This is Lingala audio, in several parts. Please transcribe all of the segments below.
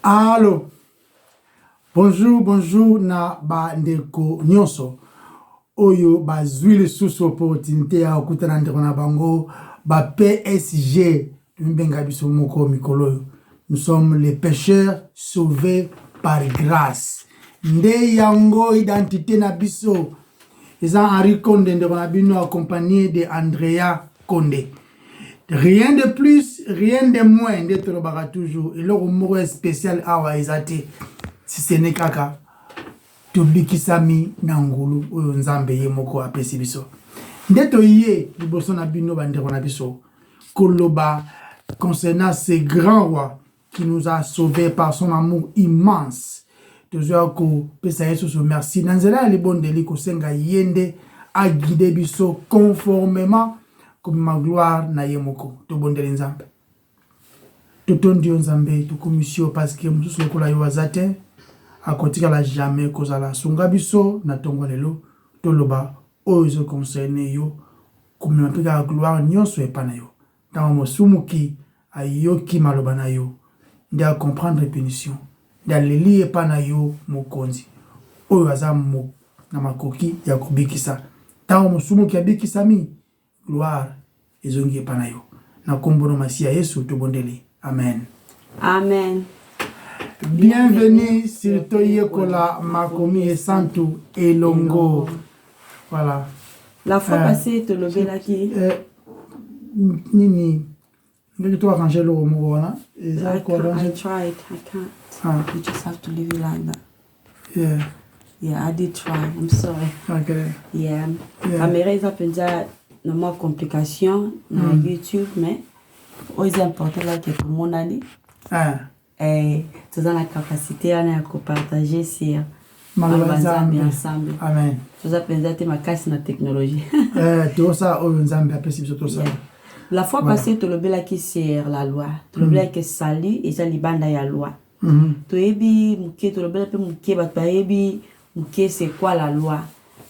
Allô, bonjour na bandeko nyonso oyo bazwi lisusu opportunité ya okutana ndeko na bango ba PSG mbenga biso moko mikolo oyo. Nous sommes les pécheurs sauvés par grâce. Nde yango identité na biso. Eza Henri Condé ndeko na bino accompagné de Andrea Condé. Rien de plus, rien de moins d'être le toujours. Et le mot spécial awa ezate. Si ce n'est kaka, tobikisami nangulu oyo nzambe ye moko apesi biso. Ndeto ye liboso na bino bandeko na biso. Koloba concernant ce grand roi qui nous a sauvés par son amour immense. Toujours ko pesa yesu so merci. Nanzela le bon deli ko senga yende a guider biso conformément comme ma gloire na yemoko to bondele nzambe to tondi nzambe to komisio parce que mususu lokola yo azate akotika la jamais kozala sunga biso na tongo lelo to loba oyo concerne yo comme na pika gloire nyonso epana yo dans mosumuki ayoki maloba na yo ndia comprendre punition ndia leli epana yo mokonzi oyo azamo na makoki ya kubikisa dans mosumuki abikisami gloire ezongi epanayo na kombono masia Yesu to bondeli. Amen. Amen. Bienvenue sur Toyekola Makomi et Santu Elongo. Voilà. La fois passée te lever là qui Nini tu dois ranger le mot là. I tried. I can't. You just have to leave it like that. Yeah, I did try. I'm sorry. Okay. Yeah. Caméra ils appellent ça normal complication na YouTube mais c'est important là que pour mon année tu as la capacité à partager sur ensemble. Amen. Tu as présenté ma casse na technologie. Tout ça au nzambe apprécie tout ça. La fois passée tu le bela qui sur la loi. Tu le bela qui sali et ça libanda ya loi. Tu ebi muke tu le bela pe muke ba ebi muke c'est quoi la loi?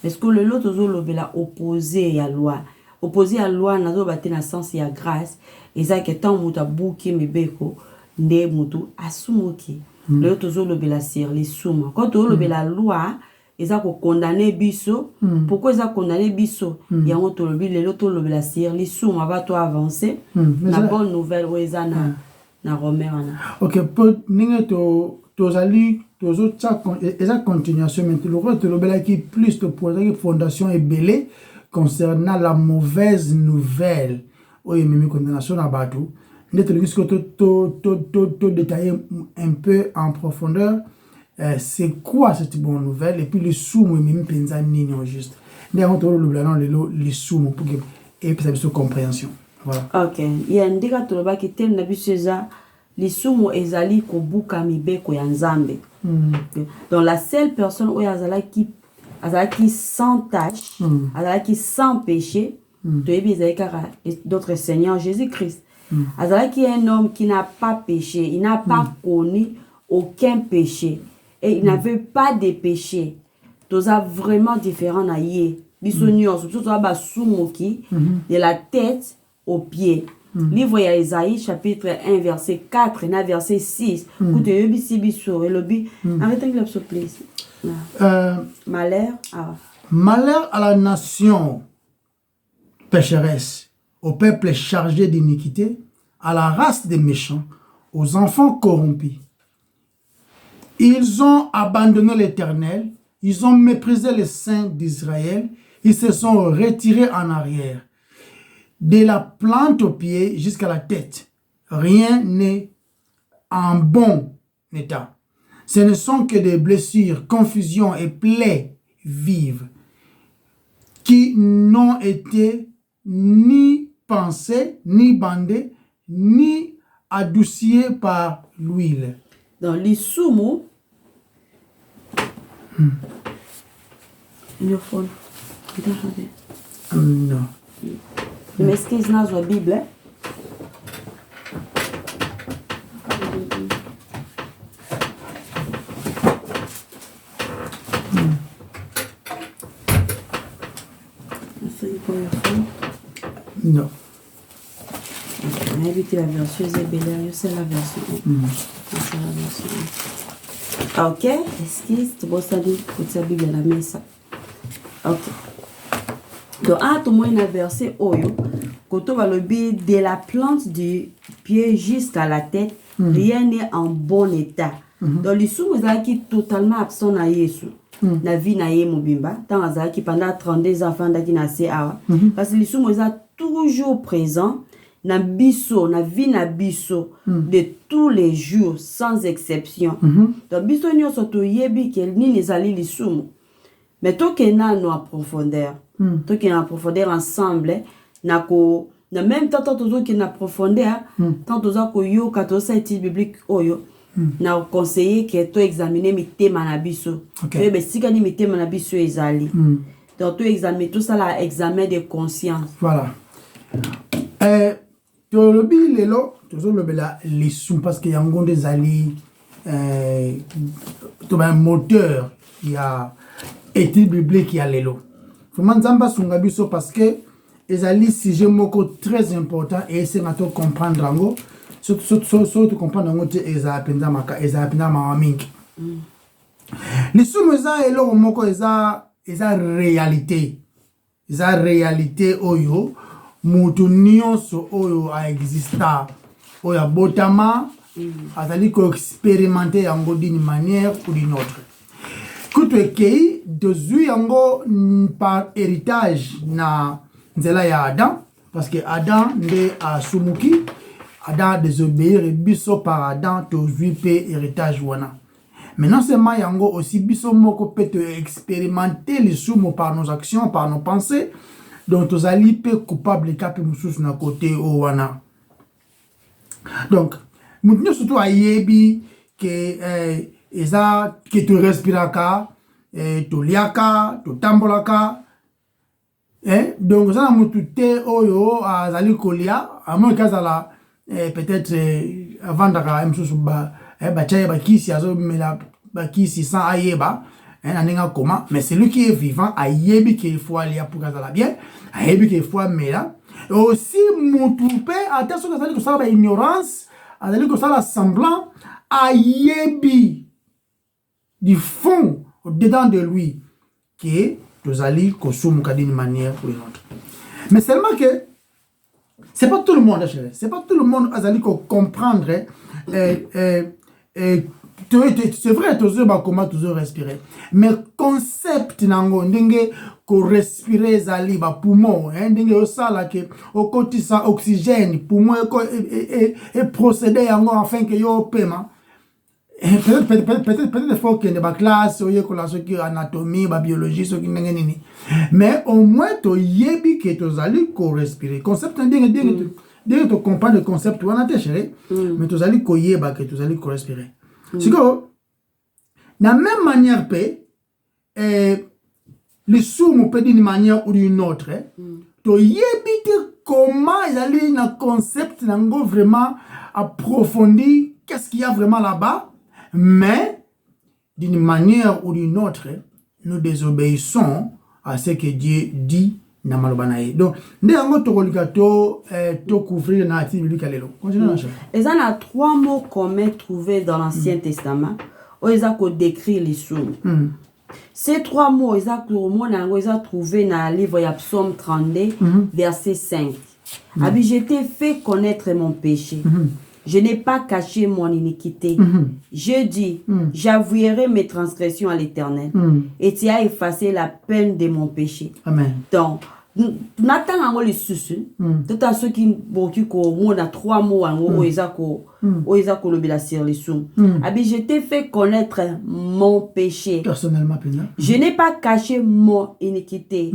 Parce que le lot toujours le bela opposé à loi. Opposé à loi nazo bate na sens ya grâce eza que tant muta buki mibeko nde mutu asumuki le toujours le bela sir les suma quand to le bela loi eza ko condamner biso pourquoi eza condamner biso ya ngoto le bela to le bela sir les suma va to avancer na bonne nouvelle o eza na romain. OK pour ninga to zali tozo tsa eza continuation maintenant le bela qui plus de projet fondation est belé concernant la mauvaise nouvelle ou une condamnation à Badou, nous avons détaillé un peu en profondeur c'est quoi cette bonne nouvelle et puis les sous-mots même pensa ni juste nous avons les sous-mots pour que et puis ça soit compréhension. Voilà. OK. Il y a un diga toloba qui tem na biseza les sous-mots ezali ko buka mibeko ya nzambe. Donc la seule personne où yazala qui sans tâche, qui sans péché, d'autres Seigneur Jésus-Christ. Qui est un homme qui n'a pas péché, il n'a pas connu aucun péché et il n'avait pas de péché. Tout ça vraiment différent à yé. Bisognon, surtout de la tête aux pieds. Livre ya Isaïe chapitre 1 verset 4 et verset 6. Écoutez, arrêtez le s'il vous plaît. Malheur à la nation pécheresse, au peuple chargé d'iniquité, à la race des méchants, aux enfants corrompus. Ils ont abandonné l'Éternel, ils ont méprisé les saints d'Israël, ils se sont retirés en arrière. De la plante au pied jusqu'à la tête, rien n'est en bon état. Ce ne sont que des blessures, confusions et plaies vives qui n'ont été ni pensées, ni bandées, ni adoucies par l'huile. Dans les sous-mots, non. Je m'excuse dans la Bible. Non. la version Zébélia, c'est la version. C'est la version. Ok, est-ce que c'est bon ça dit que tu as Bible à la messe? Ok. Donc, tout le monde a versé Oyo. Quand on va le dire, de la plante du pied jusqu'à la tête, rien n'est en bon état. Donc, les sous, vous avez totalement absent na Yesu. Na vie na ye mobimba. Tant que pendant 32 enfants qui naissent awa. Parce que les sous, vous avez toujours présent. Na biso, na vie na biso, de tous les jours, sans exception. Donc, biso nyo soto yebi ke ni les ali les sous. Mais toi qui na no en profondeur. Toi qui na en profondeur ensemble, na même temps toi qui na profondeur, tant toi ko yo kato sa étude biblique oyo. Na conseiller que toi examiner mi thème na biso. Et ben si kani mi thème na biso ezali. Donc toi examiner tout ça là examen de conscience. Voilà. To lobi lelo to lobela les sous parce qu'il y a un des ali to un moteur qui a étude biblique qui a lelo. Vraiment nzamba sunga biso parce que ezali sujet moko très important et c'est maintenant comprendre ngo surtout comprendre ngo te eza penza mama mingi. Les sous meza elo moko eza réalité. Eza réalité oyo mutu nyonso oyo a exista oyo abotama azali ko expérimenter yango d'une manière ou d'une autre. Kutu ekei dozui yango par héritage na nzela ya Adam parce que Adam nde asumuki Adam désobéir et biso par Adam tozui pe héritage wana. Mais non seulement yango aussi biso moko peut expérimenter les sumo par nos actions, par nos pensées. Donc, tous ali peu coupable cap musus na côté o wana. Donc, nous surtout à yebi que eza que tu respiraka, tu liaka, tu tambolaka. Donc ça mutu te oyo azali kolia, à moins kazala peut-être avant d'aka musus ba chaya ba kisi azo mela ba kisi sans ayeba. Mais celui qui est vivant a yebi qu'il faut aller pour kazala bien, a yebi qu'il faut mela. Aussi mutupe attention que ça dit que ça va ignorance, a dit que ça la semblant a yebi du fond dedans de lui que tous allez consommer d'une manière ou d'une autre. Mais seulement que c'est pas tout le monde, chérie. C'est pas tout le monde a allé comprendre c'est vrai toujours ba comment toujours respirer mais concept nango ndenge ko respirer zali ba poumon ndenge osala ke okotisa oxygène poumon et procéder yango afin que yo pema peut-être faut que ba classe oye ko la soki anatomie ba biologie soki ndenge nini mais au moins to yebi que to zali ko respirer concept ndenge to comprendre le concept wana te chérie mais to zali ko yeba que to zali ko respirer. C'est que, de la même manière, les sous peut d'une manière ou d'une autre, to yebite comment il a un concept vraiment approfondi, qu'est-ce qu'il y a vraiment là-bas, mais d'une manière ou d'une autre, nous désobéissons à ce que Dieu dit. Donc, nous avons couvrir la Bible. Il y a 3 mots communs trouvés dans l'Ancien Testament où ils ont décrit les sous. Ces 3 mots, ils ont trouvé dans le livre de Psaume 32, verset 5. Je t'ai fait connaître mon péché. Je n'ai pas caché mon iniquité. Je dis, j'avouerai mes transgressions à l'Éternel. Et tu as effacé la peine de mon péché. Amen. Donc, n'attends les soucis. Tout à ceux qui ont 3 mots où ils ont le sur les sous. Je t'ai fait connaître mon péché. Personnellement, je n'ai pas caché mon iniquité.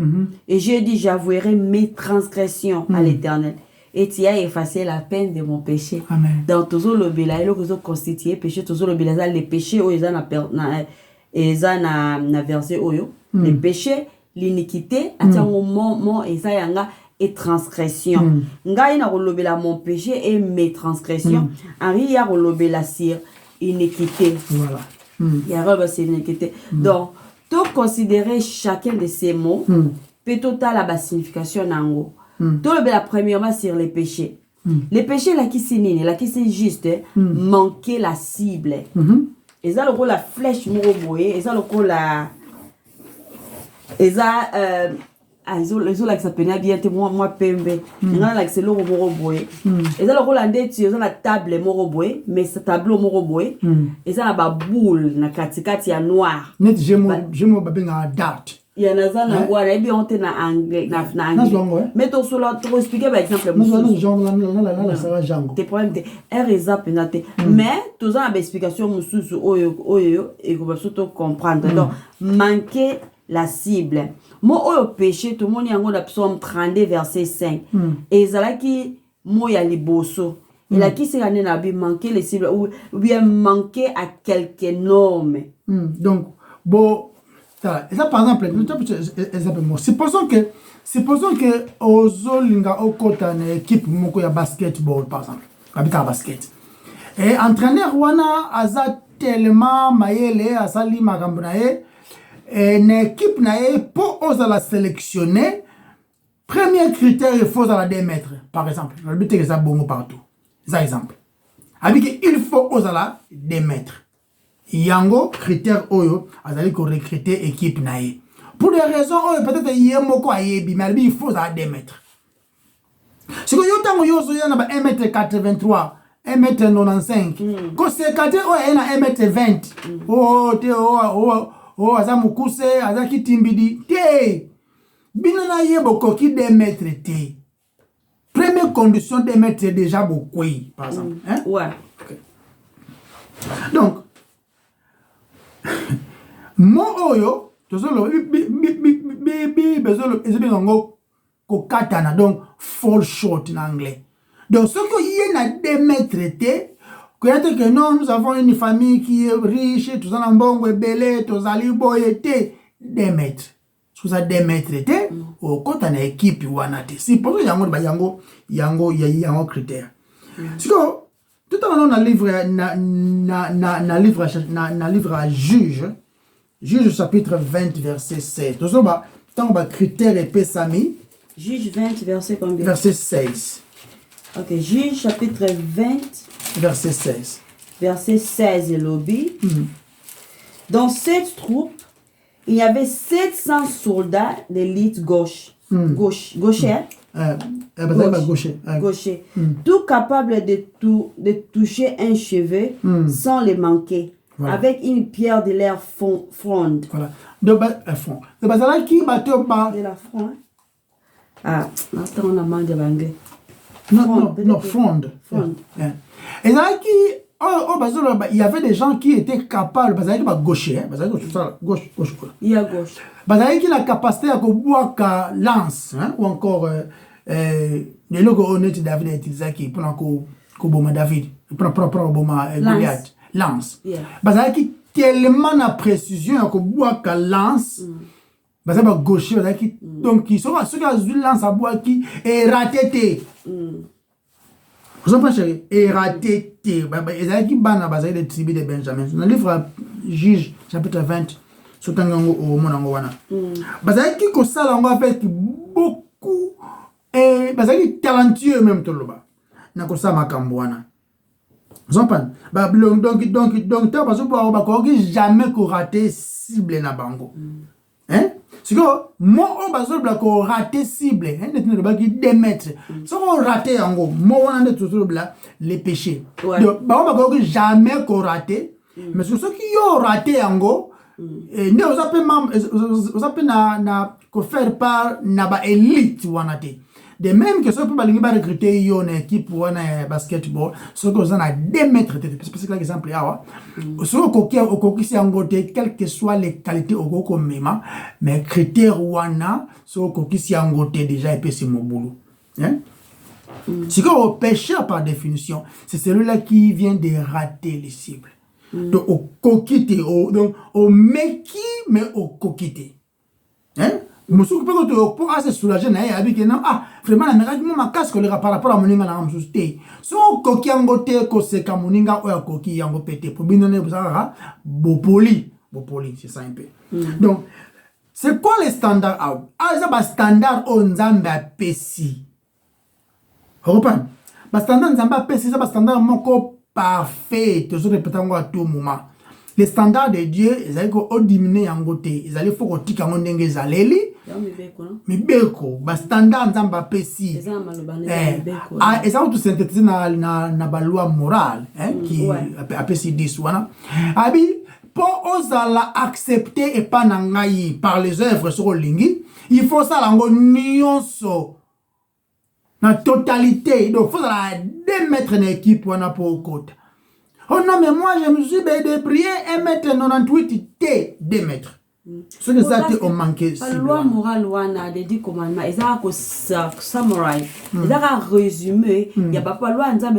Et je dis, j'avouerai mes transgressions à l'Éternel. Et tu as effacé la peine de mon péché. Amen. Dans toujours le bela, il a constitué péché, toujours le bela, les péchés, où ils ont versé oyo. Les péchés, l'iniquité, et transgression. Nga ina rolobela mon péché et mes transgressions. Henri ya rolobela sur iniquité. Voilà. Ya roba c'est iniquité. Donc, tout considérer chacun de ces mots, peut total la signification nango. Tout le la premièrement sur les péchés. Le péché là qui c'est nini, là qui c'est juste manquer la cible. Et ça le rôle la flèche moroboé, et ça le rôle la et ça ils ont là que ça peine bien moi pembe. Ngana là que c'est le moroboé. Et ça le rôle andé tu ça la table moroboé, mais ce tableau moroboé et ça la ba boule na katikati ya noir. Net jemo babenga dart. Il y a des gens qui ont été en anglais. Mais tu as expliqué par exemple. Tes problèmes, mais tu as une explication et tu peux comprendre. Donc, manquer la cible. Moi, au péché, tout le monde y a Psaume 32, verset 5. Et ça qui moi, il y a les bossos. Il a qui s'est manquer les cibles ou bien manquer à quelques normes. Donc, bon. Et ça, par exemple, supposons que Ozolinga Okota une équipe moko ya basketball, par exemple, habita basket. Et entraîneur wana aza tellement mayele asali makambo na ye, une équipe na ye pour ozala sélectionner, premier critère il faut la 2 mètres, par exemple. Le but est que ça bongo partout. C'est exemple. Avec il faut ozala 2 mètres. Yango critère oyo azali ko recruter équipe nae pour des raisons oyo peut-être yemoko ayebi mais il faut ça 2 mètres. Ce que yo tango yo so yana ba 1m83 1m95 ko se kate oyo na 1m20 oh te oh azamukuse azaki timbidi te bino na yeboko ki 2 mètres te. Première condition 2 mètres déjà beaucoup par exemple hein? Ouais. Okay. Donc mo oyo tozolo bezolo ezebengo ko katana donc fall short en anglais. Donc ce que y a 2 mètres te que que non nous avons une famille qui est riche tout ça na mbongo belé tozali boyete 2 mètres. Sous ça 2 mètres te au kota na équipe wana te. Si pour yango ba yango critère. C'est que tout à l'heure, on livre à Juge chapitre 20, verset 16. Donc, on va critère et pesami. Juge 20, verset combien? Verset 16. Ok, Juge chapitre 20, verset 16. Verset 16, lobby. Dans cette troupe, il y avait 700 soldats d'élite gauchère. Gaucher. Tout capable de toucher un cheveu sans le manquer. Voilà. Avec une pierre de l'air fronde. Voilà. De fond. De bazala qui bateau ba. De la fronde. Ah, maintenant on a mal de l'anglais. Non, fronde. Et là qui il y avait des gens qui étaient capables bazala qui ba gaucher, bazala gauche. Il y a gauche. Bazala qui la capacité à boire ka lance, hein, ou encore les logos honnêtes David a utilisé qui pour boma David pour boma Goliath lance bazala qui tellement na précision ko bois ka lance bazala ba gaucher bazala qui donc qui sont ceux qui ont lance à bois qui est raté vous en pensez est raté bazala qui bana bazala de tribu de Benjamin dans le livre Juge chapitre 20 sur tangango au monango wana bazala qui ko sala ngo avec beaucoup et bazali talentueux même tout là-bas na ko sa makambo wana zompan ba donc ta bazo ba ko jamais ko rater cible na bango hein c'est que moi on bazo ba ko rater cible hein ne ba ki 2 mètres so ko rater yango mo wana de tout là les péchés donc ba on ba ko jamais ko rater mais ce qui yo rater yango et ne vous appelle na ko faire part na ba élite wana te. De même que ce peut pas recruter une équipe pour un basketball, ce que vous en a 2 mètres, parce que l'exemple est là. Ce que en côté, quelles que soient les qualités au gros comme mais critères wana, ce que en côté déjà et puis c'est mon boulot. Ce que au pécheur par définition, c'est celui-là qui vient de rater les cibles. Donc au coquité, donc au meki, mais au coquité. Monsieur pour se soulager avec non vraiment la mérite ma casque le par rapport à moninga na msusté so koki yango te ko seka moninga oya koki yango pété pour binone bozara bopoli c'est ça un peu donc c'est quoi les standards ça ba standard on nzambe apesi reprend ba standard nzambe apesi ça ba standard moko parfait to so répéter ngo à tout moment. Les standards de Dieu, ils allaient au diminuer en côté, ils allaient faut que tu ndenge zaleli. Mibeko, ba standard nzamba pesi. Et ça tout synthétiser na ba loi morale, qui apesi 10 wana. Abi pour osala accepter et pas nangai par les œuvres sur lingi, il faut ça lango nyonso. Na totalité, donc faut ça démettre une équipe wana pour côté. Oh non, mais moi, je me suis débrouillé 1m98 T, 2 mètres. Ce que ça, on manquait. La loi morale, des 10 commandements, ils ont summarize, ils ont résumé. Il n'y a pas de loi, ils ont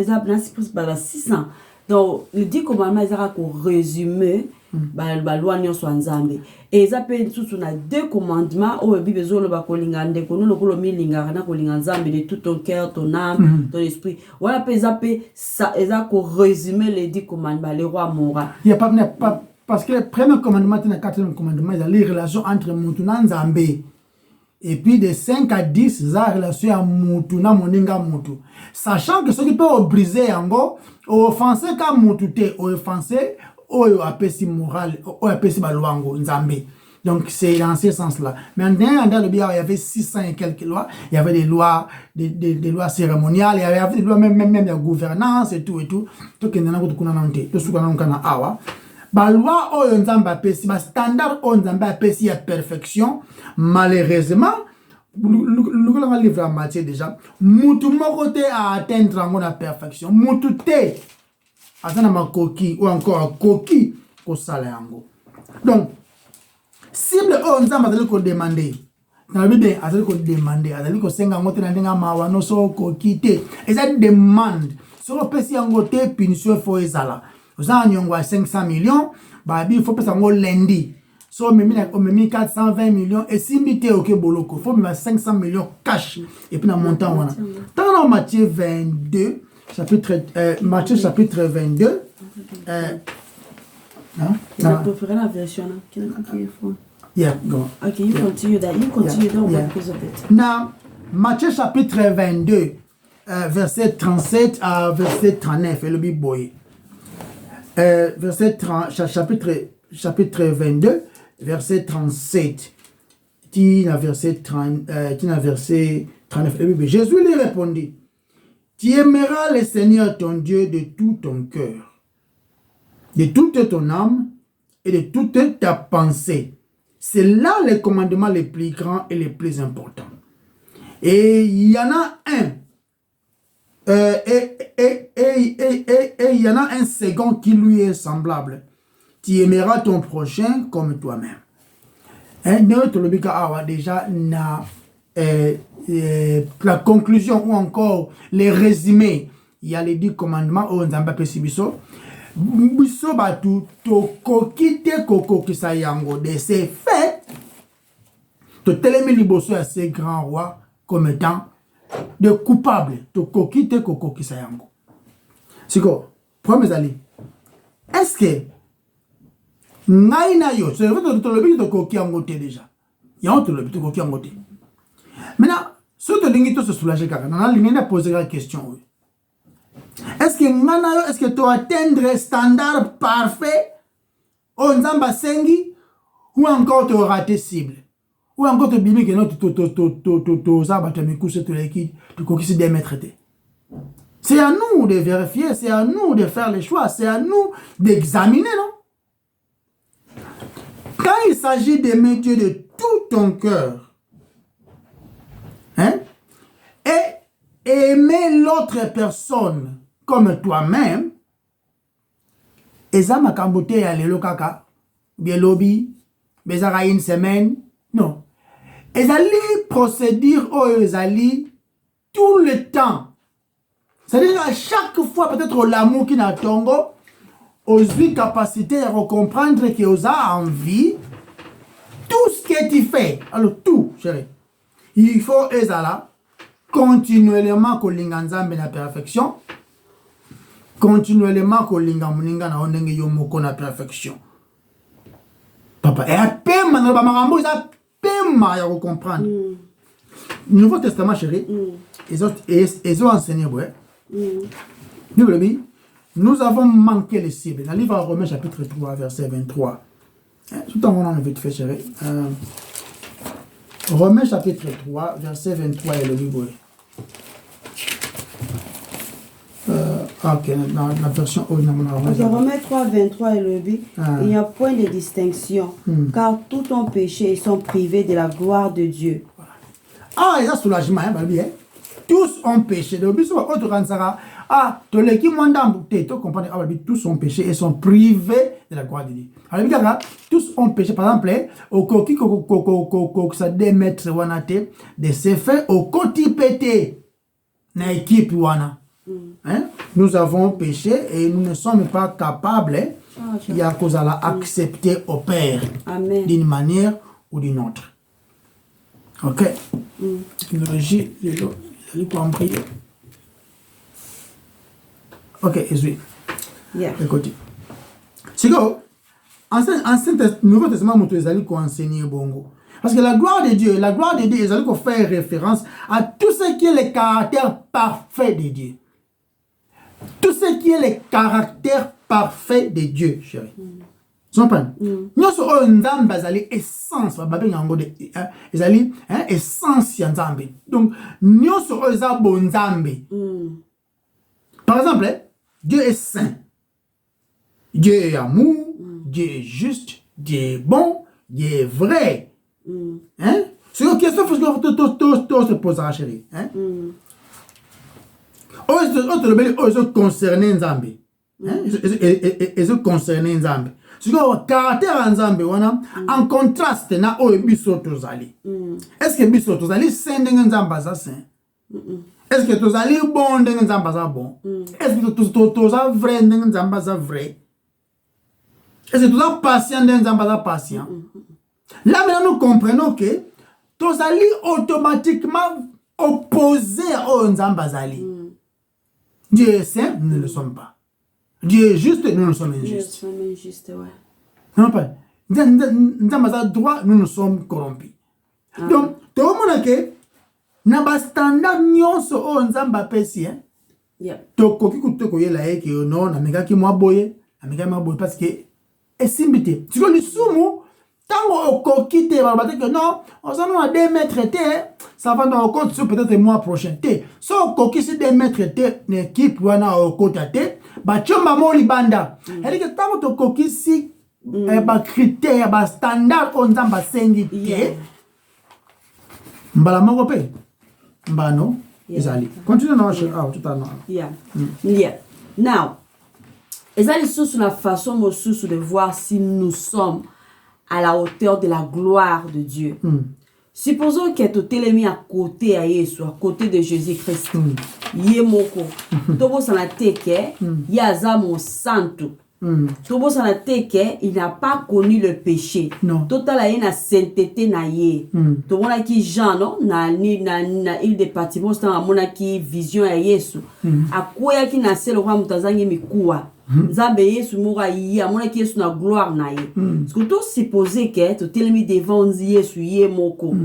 600. Donc, les 10 commandements, ils ont résumé. La loi n'y soit nzambe et ils appellent tout on a 2 commandements au bible zolo ba kolinga ndeko no lokolo milinga na kolinga nzambe de tout ton cœur, ton âme, ton esprit. Voilà ils appellent ça, ils ont résumé les 10 commandements, les rois moraux. Il y a pas parce que le premier commandement et le 4e commandement, il y a les relations entre Mutuna Nzambe. Et puis de 5 à 10, il y a relation à Mutuna Moninga Mutu. Sachant que ce qui peut briser en gros, offenser comme Mutute, offenser oyo apesi moral, oyo apesi baluango nzambe. Donc c'est dans ce sens-là. Mais en dernier, il y avait 600 et quelques lois. Il y avait des lois, des lois cérémoniales. Il y avait des lois même de gouvernance et tout et tout. Tout qui est dans le kunanante, tout ce qu'on a dans awa. Ba loi oyo nzambe apesi, ba standard oyo nzambe apesi ya perfection. Malheureusement, le livre en Matthieu déjà. Mutu moko te à atteindre la perfection. Mutu te atana makoki ou encore un coquille au salaire. Donc, cible on nzamba azali ko demander. Dans la Bible, azali ko demander, azali ko senga ngote na ndenga mawa no so coquille te. Eza demande. So pesi ngote punition fo ezala. Oza nyongo 500 millions, ba bi faut pesa ngo lundi. So memi 420 millions et simbi te ok boloko. Faut me 500 millions cash et puis na montant wana. Dans Matthieu 22 Matthieu chapitre 22. Je préfère la version qui yeah, go. Okay, you continue that. You continue that because of it. Now, Matthieu chapitre 22, verset 37 à verset 39, et le Bible. Chapitre 22, verset 37. Verset 39, et le Bible. Jésus lui répondit. Tu aimeras le Seigneur ton Dieu de tout ton cœur, de toute ton âme et de toute ta pensée. C'est là le commandement le plus grand et le plus important. Et il y en a un. Et il y en a un second qui lui est semblable. Tu aimeras ton prochain comme toi-même. Déjà, la conclusion ou encore les résumés, il y a les 10 commandements au Nzamba Pesibiso. Biso batu to kokite koko kisayango de ces faits. To telemi liboso à ces grands rois comme étant de coupables. To kokite koko kisayango. Siko, premier ali. Est-ce que ngaina yo, c'est vrai que to lobi to kokiango te déjà. Ya on to lobi to kokiango te. Maintenant, ce que tu as se soulager, car on a posé la question. Est-ce que tu as atteindre un standard parfait au Nzamba Sengi ou encore tu as raté cible? Ou encore tu as bimé que non, tu des maîtres. C'est à nous de vérifier, c'est à nous de faire les choix, c'est à nous d'examiner, non? Quand il s'agit d'aimer Dieu de tout ton cœur, et aimer l'autre personne comme toi-même, et ça m'a camboté à l'élo kaka, bien lobby, bezara une semaine, non. Et ça li procédure ou ça li tout le temps. C'est-à-dire à chaque fois, peut-être l'amour qui n'a tongo, aux capacité à comprendre que vous avez envie, tout ce que tu fais, alors tout, chérie. Il faut ezala continuellement kolinga nzambe na perfection, continuellement kolinga muninga na ondenge yo moko na perfection. Papa, et à peine na ba marambo ça pema ya comprendre. Nouveau Testament chéri, ils ont enseigné ouais. Nous avons manqué les cibles. Dans le livre de Romains chapitre 3, verset 23. Tout le temps, on a envie de faire chérie. Romains chapitre 3, verset 23 et le livre. Ok, la version Romains 3, 23 et le but. Il n'y a point de distinction, car tous ont péché et sont privés de la gloire de Dieu. Ah, il y a soulagement, hein, bien. Tous ont péché. Donc, tous ont péché et sont privés de la gloire de Dieu. Alors, tous ont péché. Par exemple, au coquille, ça démettre de se faire au côté pété. Na équipe wana. Nous avons péché et nous ne sommes pas capables. Il y a cause à l'accepter au Père d'une manière ou d'une autre. Ok. Technologie, il faut en prier. Ok, Jésus. Écoutez. C'est que, Nouveau Testament, nous allons enseigner bongo. Parce que la gloire de Dieu, ils allons faire référence à tout ce qui est le caractère parfait de Dieu. Tout ce qui est le caractère parfait de Dieu, chérie. Vous comprenez? Nous sommes essence, essence nzambe. Donc, nous sommes bon nzambe. Par exemple, Dieu est saint. Dieu est amour, Dieu est juste, Dieu est bon, Dieu est vrai. C'est une question que tout se posera, chérie. Ils concernés nzambe. Ils concernés nzambe. C'est que caractère nzambe en contraste na biso tozali. Est-ce que biso tozali saint nzambe za saint? Est-ce que tozali bon nzambe za bon? Est-ce que tozali vrai nzambe za vrai? Est-ce que tozali patient nzambe za patient? Là maintenant nous comprenons que tozali automatiquement opposé à nzambe zali. Dieu est saint, nous ne le sommes pas. Dieu est juste, nous ne sommes injustes. Nous sommes injustes, ouais. Non, pas. Nzambe droit, nous nous sommes corrompus. Donc, tout le monde que na ba standard nyonso o nzamba pesi hein. To koki kuto koyela eke non na meka ki mwa boye, na meka mwa boye parce que esimbité. Tu vois le sumo tango okoki te ba que non, on s'en a 2 mètres te, ça va dans compte sur peut-être le mois prochain te. So koki si 2 mètres te n'équipe wana okota te, ba chomba mo libanda. Elle que tango to koki si ba critère ba standard on nzamba sengi te. Mbala moko pe. Mbano ezali. Continue na tout à l'heure. Yeah. Now, ezali sous la façon mosusu de voir si nous sommes à la hauteur de la gloire de Dieu. Supposons que tu t'es mis à côté à Jésus, à côté de Jésus-Christ. Yemoko. Tobo sanateke, yaza mon santo. Tobo sanateke, il n'a pas connu le péché. Non. Total a une sainteté na ye. Tobo na ki Jean non na île de Patmos na mona ki vision ya Yesu. Akoya ki na selo kwa mutazangi mikuwa. Nzambe Yesu mora yi amona ki Yesu na gloire na ye. Parce que tout supposé que tu t'es mis devant Yesu yemoko.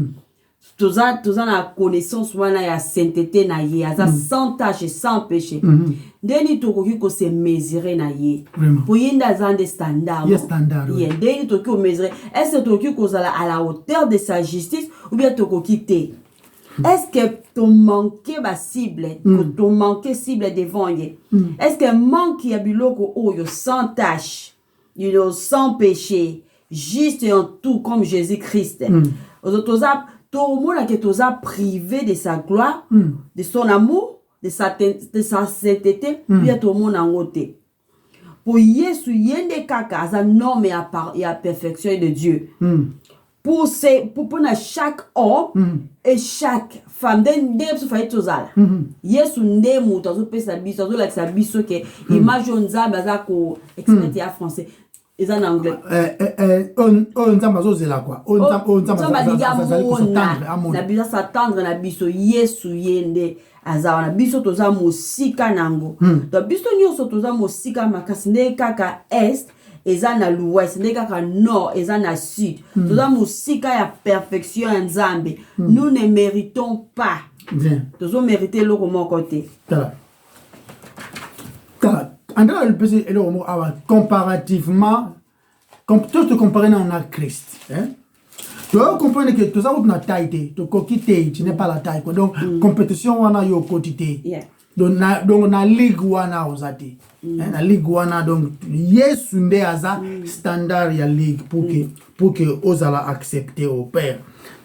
Toza na connaissance wana ya sainteté na ye, aza sans tache et sans péché. Deni tokoki ko se mesurer na ye. Pour yinda zande standard. Yes standard. Yeah, deni tokoki ko mesurer. Est-ce que tokoki ko zala à la hauteur de sa justice ou bien tokoki te? Est-ce que ton manqué ba cible, ton manqué cible devant ye? Est-ce que manque ya biloko oyo sans tache, sans péché, juste et en tout comme Jésus-Christ? Tout le monde qui est privé de sa gloire, de son amour, de sa sainteté, puis tout le monde en haute. Pour Yesu, yende kaka, as un homme et à perfection de Dieu. Pour chaque homme et chaque femme, dès ce fait tout ça. Yesu ndemu, tazo pe sa biso, tazo la sa biso que image onza bazako expert en français. Ils en anglais. On nzamba zozela quoi. On nzamba na biso s'attendre na biso Yesu yende azawa na biso toza mosika nango. Donc biso nyonso toza mosika makasi nde kaka est eza na l'ouest nde kaka nord eza na sud. Toza mosika ya perfection ya Nzambe. Nous ne méritons pas. Tozo mériter loko mon côté. Andra le PC et le mot comparativement, comme tout te comparer à Christ. Tu dois comprendre que tout ça vous na taille, tu coquité, tu n'es pas la taille. Donc compétition wana yo quotité. Donc na ligue wana ozati. Na ligue wana donc yes nde aza standard ya ligue pour que ozala accepter au père.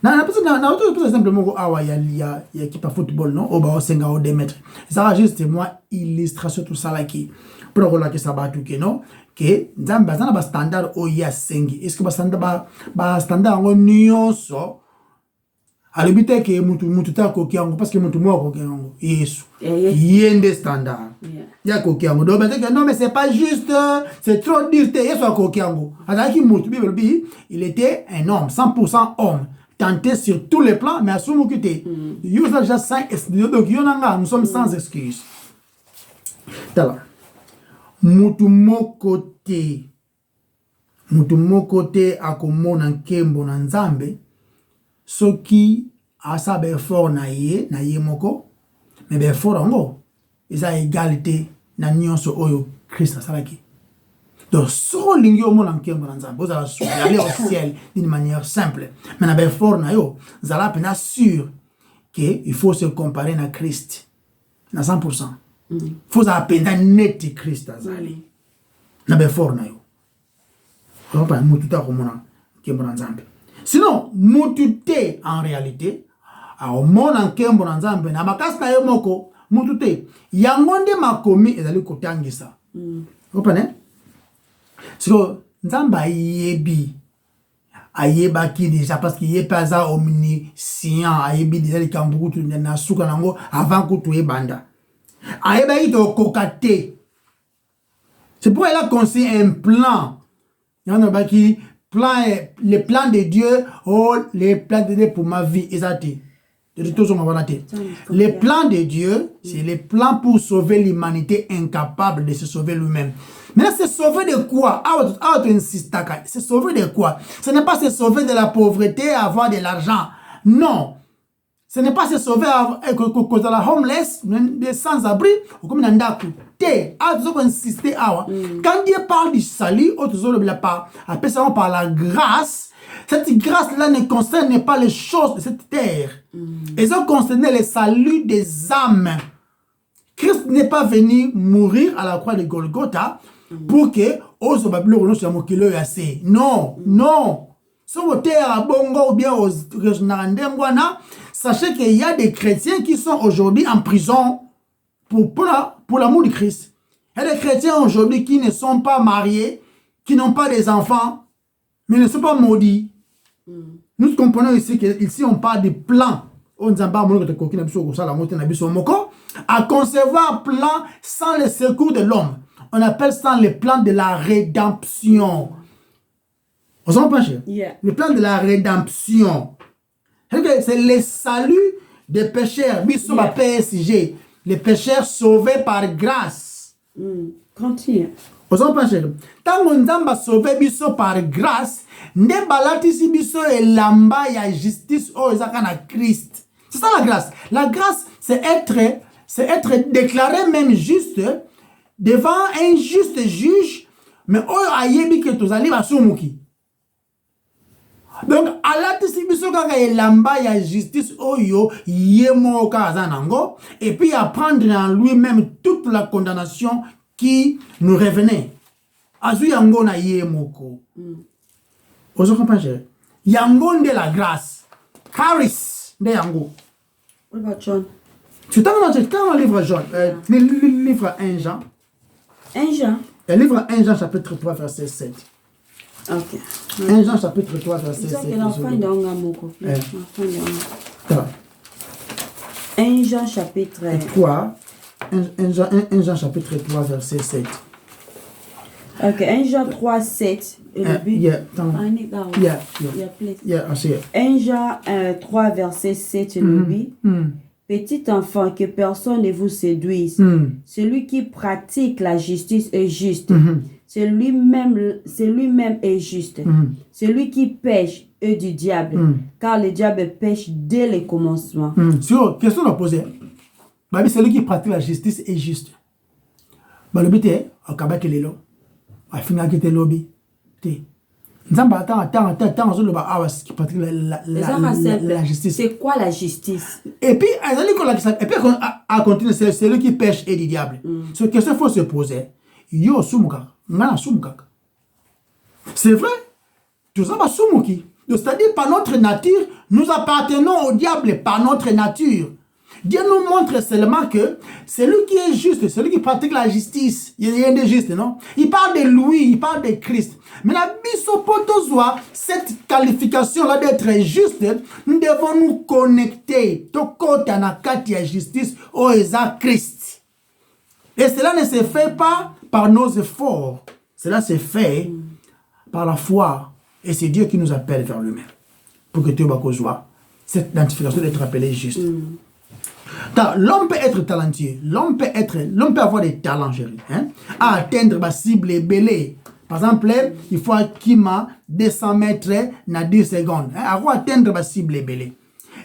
Na peut simplement awa ya équipe de football non oba osenga o démettre. Ça va juste moi illustration tout ça là qui pour que ça va tout que non que nzambe azana ba standard o ya sengi. Est-ce que ba standard ngo nyonso alibite ke mutu ta ko kiango parce que mutu mo ko kiango Yesu yende standard ya ko kiango do bete que non mais c'est pas juste c'est trop dur Yesu ko kiango azaki mutu bible bi il était un homme 100% homme tenté sur tous les plans mais asumu kité you are just sans excuse donc yonanga nous sommes sans excuse tala mutu moko te akomona nkembo na nzambe soki asa be fort na ye moko mais be fort ngo eza égalité na nyonso oyo Christ asalaki. Donc so lingi omona nkembo na nzambe ozala aller au ciel d'une manière simple mais na be fort na yo zala pena sûr que il faut se comparer na Christ na 100%. Faut apprendre net Christ azali na be fort na yo. On va mutu ta komona nkembo na nzambe. Sinon, mutute en réalité, a omona nkembo na nzambe na makasi na yo moko, mutute yangonde makomi ezali kotangisa. Comprenez? Siko nzambe ayebaki déjà parce qu'il est pas ça omniscient, ayebi déjà les kambuku tu na suka nango avant que tu ebanda. Ayebaki to kokate. C'est pourquoi il a conçu un plan. Il y en a qui les plans de Dieu, les plans de Dieu pour ma vie, les plans de Dieu, c'est les plans pour sauver l'humanité incapable de se sauver lui-même. Mais là, c'est sauver de quoi? C'est sauver de quoi? Ce n'est pas se sauver de la pauvreté, avoir de l'argent. Non. Ce n'est pas se sauver de la homeless, des sans-abri, ou comme Nandaku. Insister quand Dieu parle du salut, par la grâce, cette grâce-là ne concerne pas les choses de cette terre. Elles ont concerné le salut des âmes. Christ n'est pas venu mourir à la croix de Golgotha pour que non, non. Sachez qu'il y a des chrétiens qui sont aujourd'hui en prison pour l'amour du Christ. Il y a des chrétiens aujourd'hui qui ne sont pas mariés, qui n'ont pas des enfants, mais ne sont pas maudits. Nous comprenons ici qu'ici on parle de plan. À concevoir un plan sans le secours de l'homme. On appelle ça le plan de la rédemption. Vous en pensez? Le plan de la rédemption. C'est le salut des pécheurs. Biso ma PSG. Les pécheurs sauvés par grâce. Continue. Vous en pensez? Tant qu'on a sauvé biso par grâce, ne balatisi biso et lamba ya justice o ezakana Christ. C'est ça la grâce. La grâce, c'est être déclaré même juste devant un juste juge, mais o ayebi que tozali basumuki. Donc, alatisi biso kaka elamba ya justice oyo yemo kazanango et puis apprendre en lui-même toute la condamnation qui nous revenait. Azu yango na yemoko. Ozo comprendre? Yango de la grâce. Charis de yango. What about John? Tu t'en as dans le livre Jean, le livre 1 Jean. 1 Jean. Le livre 1 Jean chapitre 3 verset 7. Ok. 1 Jean chapitre 3 verset 7. 1 Jean chapitre 3. 1 Jean chapitre 3 verset 7. Ok, 1 Jean 3 7. Yeah, I see it. 1 Jean 3 verset 7 Petit enfant, que personne ne vous séduise. Celui qui pratique la justice est juste. C'est lui-même est juste. Celui qui pêche est du diable. Car le diable pêche dès le commencement. Sur question à poser. Celui qui pratique la justice est juste. Le but est akabaki lelo afingaki te lobi te nzamba attends ozoloba awa la justice. C'est quoi la justice? Et puis à continuer, c'est celui qui pêche et du diable. Ce question faut se poser. Yo sumuka, ngana sumuka. C'est vrai. Tout ça va sumuki. C'est-à-dire par notre nature, nous appartenons au diable par notre nature. Dieu nous montre seulement que celui qui est juste, celui qui pratique la justice, il y a des justes, non? Il parle de lui, il parle de Christ. Mais la bisopotozoa, cette qualification-là d'être juste, nous devons nous connecter. Tokota na kati ya justice au Eza Christ. Et cela ne se fait pas par nos efforts. Cela se fait par la foi. Et c'est Dieu qui nous appelle vers lui-même. Pour que tu aies cette identification d'être appelé juste. L'homme peut être talentueux, l'homme peut avoir des talents, chérie, hein, à atteindre ma cible belée. Par exemple, il faut qu'il m'a 200 mètres dans 10 secondes. Hein, à atteindre ma cible belée.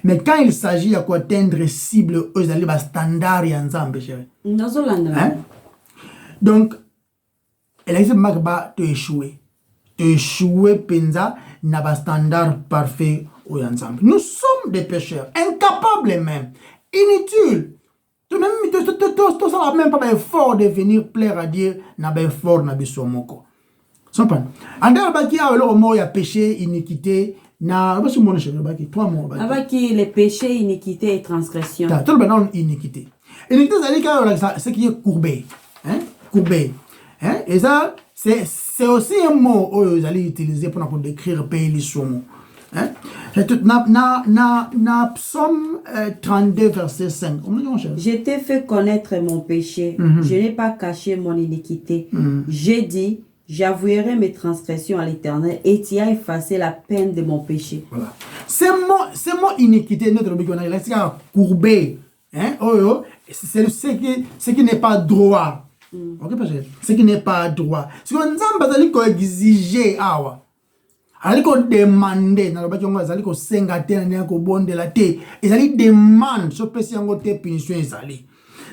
Mais quand il s'agit d'atteindre cible, ils allaient à standard et ensemble, chérie. Hein? Donc, elle a dit que tu échoué. Tu échoué, penza, n'a pas standard parfait ou ensemble. Nous sommes des pécheurs, incapables même. Inutile. Tu n'as même pas effort de venir plaire à Dieu, n'a pas effort n'a pas somoko. Sompan. Andar baki a le mot ya péché, iniquité, na ba mon cher baki 3 mots baki. Avec les péchés, iniquité et transgression. Ta tout le monde iniquité. Iniquité c'est qui est courbé, hein? Courbé. Hein? Et ça c'est aussi un mot que vous allez utiliser pour décrire pays les somo. Hein? Na Psaume 32 verset 5. Je t'ai fait connaître mon péché, je n'ai pas caché mon iniquité. J'ai dit, j'avouerai mes transgressions à l'Éternel et tu as effacé la peine de mon péché. Voilà. C'est mon iniquité, notre bigonale, c'est courbé. Hein? Oh, c'est ce qui n'est pas droit. Ok, parce que ce qui n'est pas droit. Ce qu'on a exigé, aliko demander na lobaki ngo azali ko senga te na ko bondela te ezali demande so pesi yango te punition ezali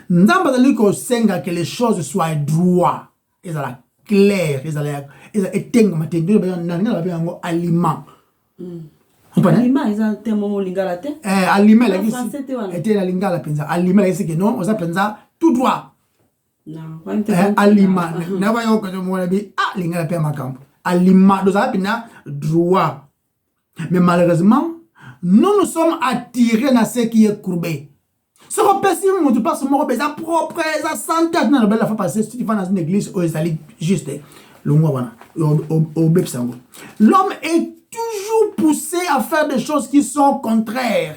nzamba azali ko senga que les choses soient droit ezala clair ezala etenga matendo ba na ngala ba yango aliment aliment ezala te mo lingala te aliment la kisi était la lingala penza aliment la kisi que non oza penza tout droit non aliment na ba yo ko mo la bi lingala pe makambo aliment droit. Mais malheureusement, nous sommes attirés dans ce qui est courbé. Ce qu'on peut si nous passe mon propre, ça santé, dans la fois passée, si tu vas dans une église, où ils allaient juste, l'homme est toujours poussé à faire des choses qui sont contraires.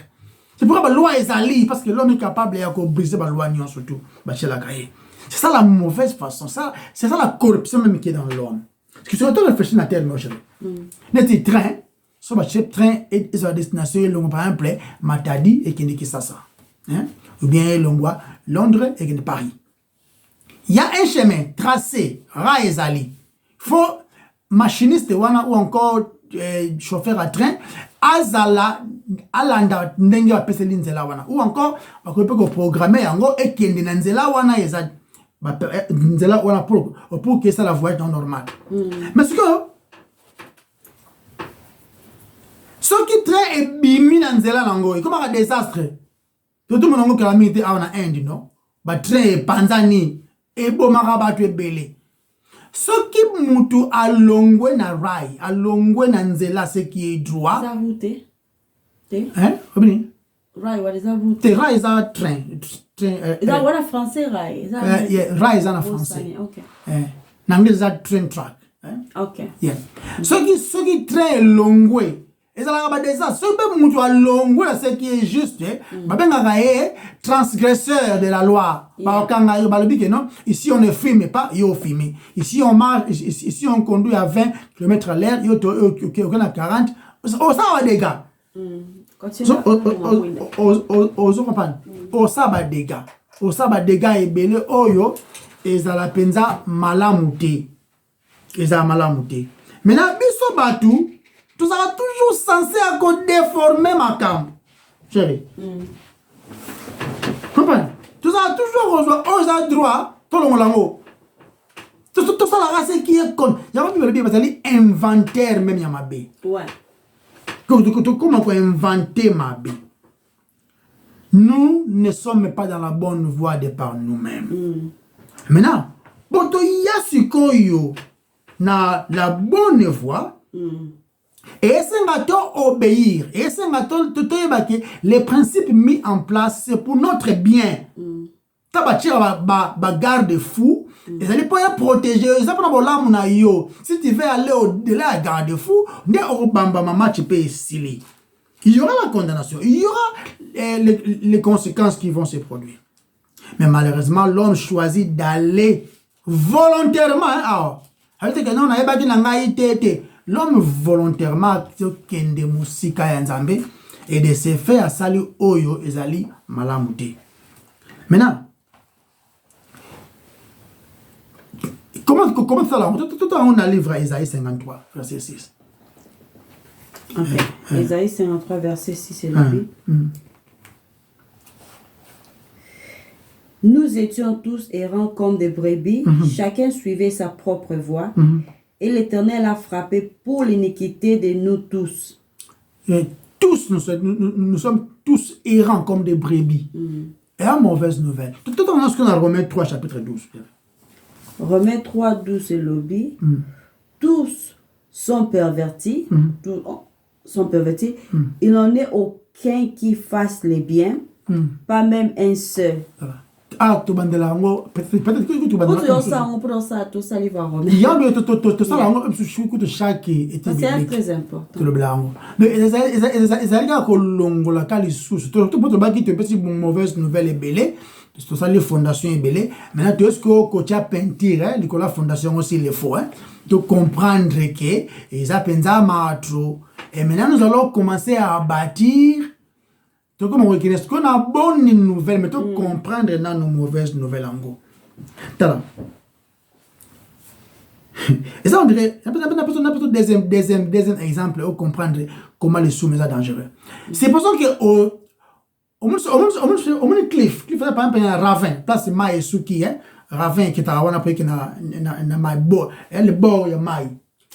C'est pourquoi la loi est allée, parce que l'homme est capable de briser la loi, surtout. C'est ça la mauvaise façon, c'est ça la corruption même qui est dans l'homme. Parce que surtout réfléchir dans la terre, mon chéri. N'est-ce pas train, sur le train et sa destination, par exemple, Matadi et Kinekisasa. Ou bien Londres et Paris. Il y a un chemin tracé, Raezali. Il faut machiniste ou encore chauffeur à train, Azala, Alanda, Nenga Peselinzela wana. Ou encore, on peut programmer et Kindenanzela wana ezad. Pour que ça la voie dans normal. Mais ce qui train est bimi dans zela nango, comme un désastre. Tout le monde a calamité à la Inde, non? Bah train Panzani et Bomara tu belé. Ce qui mutu a longwe na rai, a longwe na nzela ce qui est droit. Ça route. Hein? Obini. Rai, what is that route? Te rai is a train. Is that what a français rai? Yeah, rai is a français. Okay. N'anglais is a train track. Okay. Yeah. Ce qui train longwe. Et ça va des ça. Ce qui mutu a longwe ce qui est juste. Babenga gaé transgresseur de la loi. Par kanga yo balobi que non. Ici on ne filme pas, yo filme. Ici on marche, ici on conduit à 20 km à l'heure, yo à 40. Oh ça va des gars. Au sabat dégâts et belé oyo et ça la penza malamouté et ça malamouté maintenant biso batu tout ça toujours censé à déformer ma cam chérie comprends tout ça toujours aux droit tout le monde Tout ça, la race qui est con. Il y a un peu de inventaire même, il y a ma bé. Ouais. Comment on peut inventer ma bé? Nous ne sommes pas dans la bonne voie de par nous-mêmes. Maintenant, bon, il y a ce qu'on na la bonne voie. Et c'est obéir. Et c'est les principes mis en place, c'est pour notre bien. Garde-fou. Ils allaient pas protéger. Si tu veux aller au-delà garde-fou, il y aura la condamnation. Il y aura les conséquences qui vont se produire. Mais malheureusement, l'homme choisit d'aller volontairement. L'homme volontairement et de se faire à sali oyo ezali malamute. Maintenant, comment ça là? Tout on a livre à Isaïe 53, verset 6. Okay. Isaïe 53, verset 6, c'est le but. Nous étions tous errants comme des brebis, chacun suivait sa propre voie, et l'Éternel a frappé pour l'iniquité de nous tous. Et tous, nous sommes tous errants comme des brebis. Et la mauvaise nouvelle. Tout en ce qu'on a Romains 3, chapitre 12. Romains 3, 12, c'est le but. Tous sont pervertis. Tous sont pervertis. Il n'en est aucun qui fasse le bien, pas même un seul. Ah, tu bandes la langue, peut-être que tu bandes la langue. Pour ça, tout ça, il va remettre. Il y a tout ça, la langue, je suis de chaque été. C'est très important. Tout le blanc. Mais ils allaient que l'ongle la cali sous. Tout pour te battre, tu peux si mauvaise nouvelle est belée. Tout ça, les fondations est belée. Maintenant, tu es ce que tu as peinture, la fondation aussi il faut. De comprendre que ils appellent ça matro. Et maintenant, nous allons commencer à bâtir. Donc, comme on reconnaît ce qu'on a bonne nouvelle, mais tu comprendre dans nos mauvaises nouvelles en gros. Et ça, on dirait, un peu deuxième exemple pour comprendre comment les sous sont dangereux. C'est pour ça que au moins cliff, par exemple, un ravin, place maï souki, ravin qui est à wana qui na maï bord, le bord il y a maï.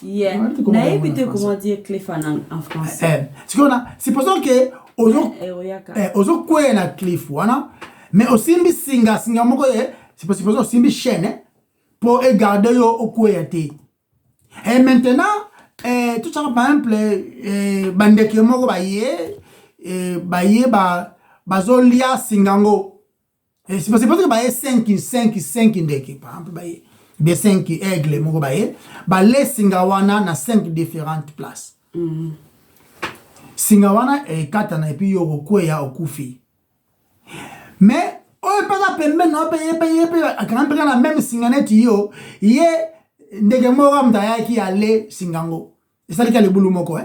Yeah. N'avez comment dire cliff en français. C'est pour ça que ozo kwe na cliff wana mais aussi mbi singa moko c'est possible aussi mbi chaîne pour garder yo okwe. Et maintenant tout ça par exemple bandeke moko baye bazolia singango et c'est possible que baye 5 ndeke par exemple baye des 5 aigles moko baye les singawana na 5 différentes places. Singawana et katana et puis yoko kweya okufi. Mais on pas pembe no paye quand on la même singaneti yo ye ndege moko mtaya ki ale singango. Et ça le boulot moko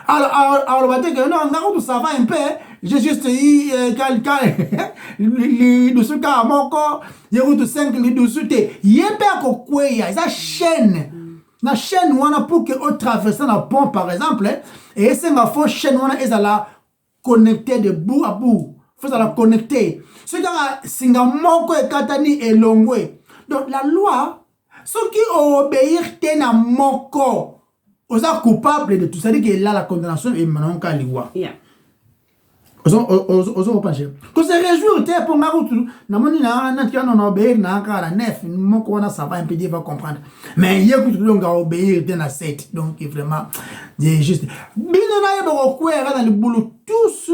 alors battre que non ngako tout ça va un peu j'ai juste li dessous ka moko yeko tout 5 li dessous te yembe ko kweya ça chaîne. Na chaîne wana pour que on traverse la pont par exemple et c'est ma fausse chaîne wana est la connecter de bout à bout faut la connecter ce que singa moko e katani et longwe donc la loi ceux qui obéir tena moko osa coupable de tout ça dit que là la condamnation est maintenant kaliwa oso opache ko se réjouir te pour ngarutu na moni na tia non obéir na kala nef moko wana ça va un peu dire va comprendre mais il écoute donc obéir te na 7 donc vraiment c'est juste bino na yebo ko era dans le boulot tous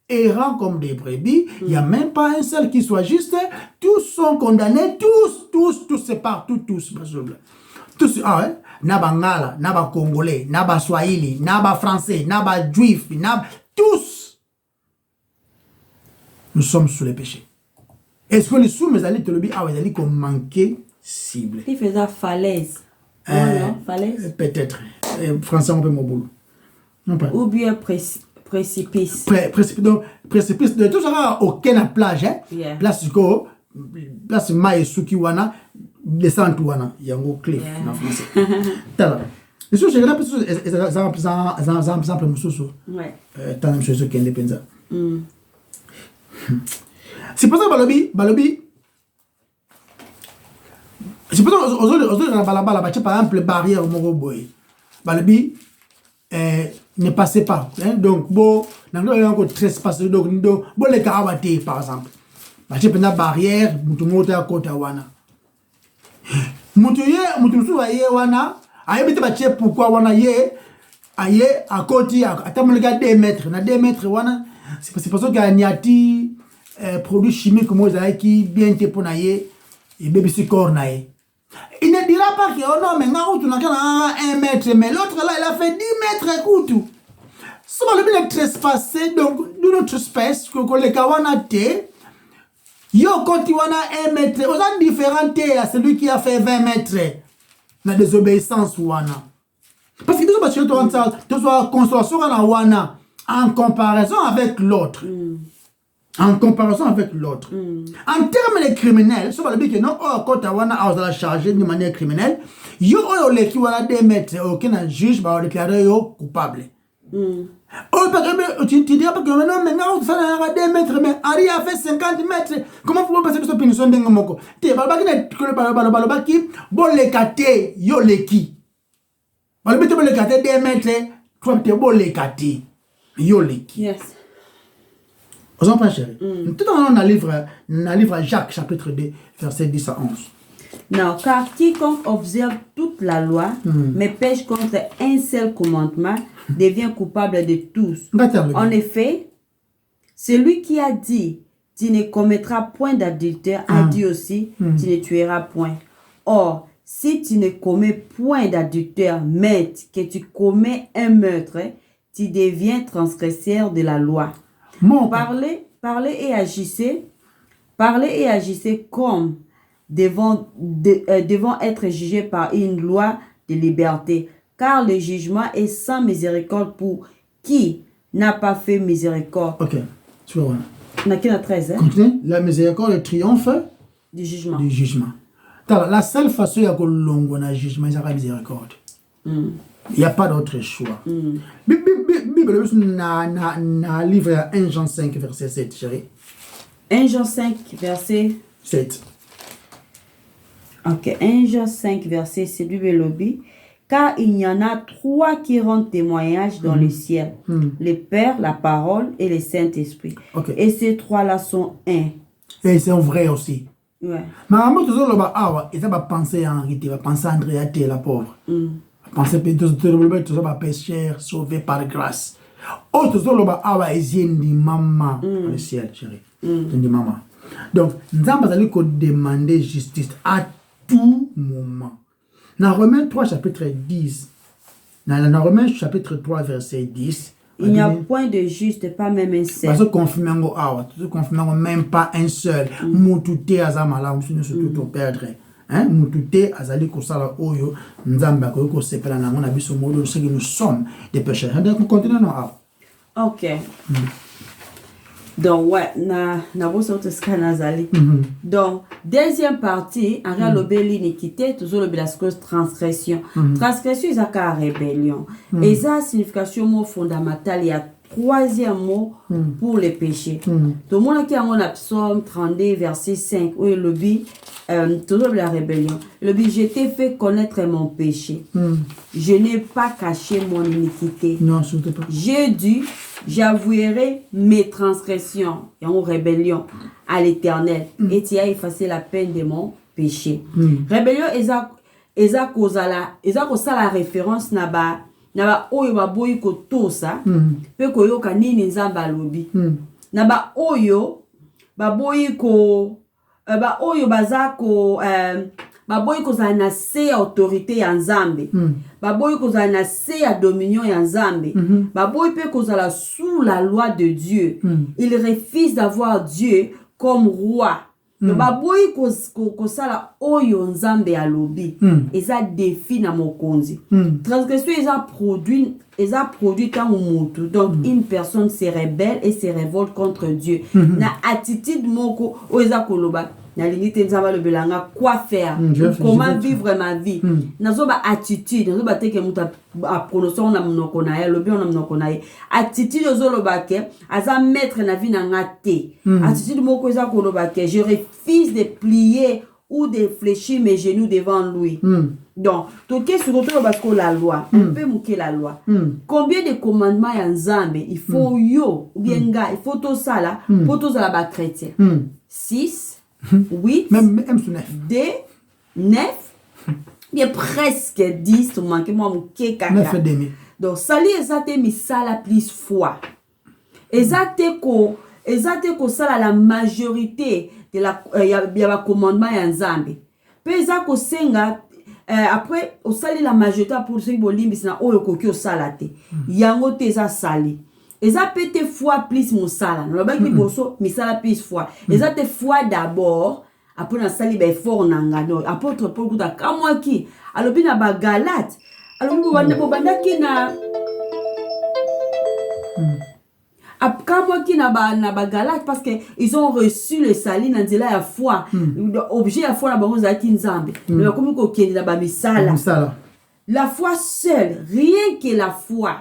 errants comme des brebis il y a même pas un seul qui soit juste tous sont condamnés tous c'est partout tous na bangala na ba congolais na ba swahili na ba français na ba juif na tous nous sommes sous les péchés. Est-ce que les sous mes alliés te le disent ah ils allaient qu'on manquait cible. Il faisait falaise. Non, falaise. Peut-être. Français on peut mon boulot. Non pas. Ou bien précipice. Précipice de tout ça aucun plage hein. Yeah. Place maï suki wana descente wana yango cliff en français. Tala. Les sous je regarde ça exemple mususu. Ouais. Tant même chose qui indépendant. C'est pour ça Balobi c'est peut-être aux balabala par exemple barrière moko boy balabi ne passez pas hein? Donc bon dans le encore trespasse donc bon les carabate par exemple bache pena barrière mutu moto ya kota wana mutu su aye wana aye bete bache pourquoi wana ye aye à côté atamulika 2 mètres na 2 mètres wana c'est parce que anyati produit chimique moi qui bien te pour naye et bébé ce corps naye. Il ne dira pas que oh non mais ngaou tu n'as qu'un 1 mètre mais l'autre là il a fait 10 mètres écoute. Souvent le bien trespasser donc de notre espèce que les kawana te yo quand tu wana 1 mètre aux gens différents à celui qui a fait 20 mètres la désobéissance wana. Parce que deux parce que tu sois consolation na wana en comparaison avec l'autre. En comparaison avec l'autre. En termes de criminels, ça va dire que non, quand tu as la charger de manière criminelle, yo le qui va 2 mètres, aucun juge va déclarer yo coupable. Tu diras pas que non, mais non, ça n'a 2 mètres, mais Ari a fait 50 mètres. Comment vous passer cette punition de Ngomoko? Tu vas pas qui bon le kate yo le qui. Bon le kate 2 mètres, toi tu bon le kate yo le qui. Yes. Vous en chérie. Tout dans le livre Jacques, chapitre 2, verset 10 à 11. Non, car quiconque observe toute la loi, mais pêche contre un seul commandement, devient coupable de tous. En effet, celui qui a dit, tu ne commettras point d'adultère, a dit aussi, tu ne tueras point. Or, si tu ne commets point d'adultère, mais que tu commets un meurtre, tu deviens transgresseur de la loi. Parlez et agissez comme devant être jugés par une loi de liberté, car le jugement est sans miséricorde pour qui n'a pas fait miséricorde. Ok, tu vois. On a 13, hein? Continue. La miséricorde triomphe du jugement. La seule façon de longue na jugement, c'est la miséricorde. Il n'y a pas d'autre choix. Bible na livre 1 Jean 5 verset 7, chérie. 1 Jean 5 verset 7. Ok, 1 Jean 5 verset 7 du lobby. Car il y en a 3 qui rendent témoignage dans le ciel. Le Père, la parole et le Saint-Esprit. Okay. Et ces 3-là sont un. Et ils sont vrais aussi. Ouais. Mais à moi, tout ça, il va penser à Henri, il va penser à Andrea, la pauvre. Penser que tout ça va pécheur, sauvé par grâce. Oh, tout ça, ils ont dit maman dans le ciel, chérie. Ils ont dit maman. Donc, nous allons demander justice à tout moment. Dans Romains 3, chapitre 10, dans Romains chapitre 3, verset 10, il n'y a point de juste, pas même un seul. Parce que confirmons même pas un seul. Moutouté azamala, nous sommes tout perdre. Hein, moutouté azali kosala oyo, nzamba ko sepela na mona biso modo, c'est que nous sommes des pécheurs. Donc continuons. Ok. Donc ouais, na bosa nazali. Donc deuxième partie, en réalité l'iniquité, toujours le bilascos transgression. Transgression c'est la rébellion. Et ça signification mot fondamental, il y a 3e mot pour les péchés. Tout le monde qui a mon Psaume 32 verset 5 où il dit toujours la rébellion. Le but, je t'ai fait connaître mon péché. Je n'ai pas caché mon iniquité. Non, surtout pas. J'ai dit, j'avouerai mes transgressions et mon rébellion à l'Éternel. Et tu as effacé la peine de mon péché. Rébellion, eza cause la référence naba oyo baboyi ko tosa pe ko yoka nini nzamba lobi. Naba oyo baboyi ko oyo bazako baboyi kozala na se ya autorité ya nzambe baboyi kozala na se ya dominion ya nzambe baboyi pe kozala sous la loi de Dieu. Il refuse d'avoir Dieu comme roi. Baboyi kosala oyo nzambe alobi eza défi na mokonzi. Transgression eza produit tant au mutu. Donc une personne se rebelle et se révolte contre Dieu. Na attitude moko o eza koloba na limite nzamba le belanga quoi faire, comment vivre ma vie. Nazo ba attitude, nazo ba teke muta a prononcer na monoko na ye, lobi na monoko na ye. Attitude ozo lobake aza maître na vie na ngate. Attitude moko eza koloba ke je refuse de plier ou de fléchir mes genoux devant lui. Donc, toke surtout parce que la loi, on peut mouquer la loi. Combien de commandements y a Nzambe, il faut yo, ou bien ga, il faut tout ça là, pour tout ça là-bas chrétien. 6, 8, même sur 9. 9, il y a presque 10, tu manques moi mouquer kaka. 9 et demi. Donc, sali ezate misala plus foi. Ezate ko sala la majorité de la ya commandement ya Nzambe. Pe ezako senga après au sali la majorité pour ceux qui bolimbi na oyo koki o sala te. Yango te eza sali. Eza pete foi plus musala. No ba ki boso misala plus foi. Ezate foi d'abord après na sali ba effort nanga no. Apôtre Paul kuta kamwa ki alobi na ba Galate. Alobi banda ki na Quand qui na ba Galate parce que ils ont reçu le salut dans de la foi objet la foi na bango za ki Nzambe mais comme ko kendi na ba misala la foi seule rien que la foi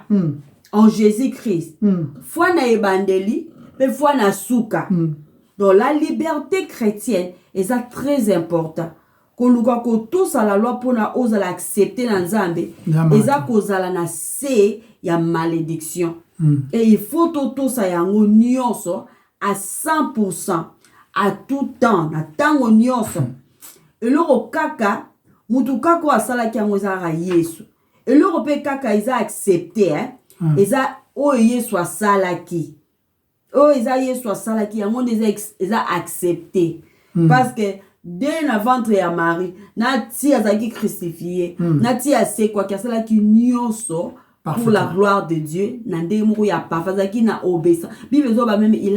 en Jésus-Christ foi na ebandeli mais foi na suka donc la liberté chrétienne est très important koluka ko tous à la loi pour na ozala accepter na Nzambe eza kozala na se ya malédiction. Et il faut tout ça yango nyonso à 100% à tout temps na tango nyonso eloko kaka mutu kako asala ki yango ezaka Yesu eloko pe kaka eza accepté eza oyo Yesu asalaki oyo eza Yesu asalaki yango eza accepté parce que dès la ventre ya Marie na ti azaki crucifié na ti ase quoi ki asalaki nyonso pour la gloire de Dieu, il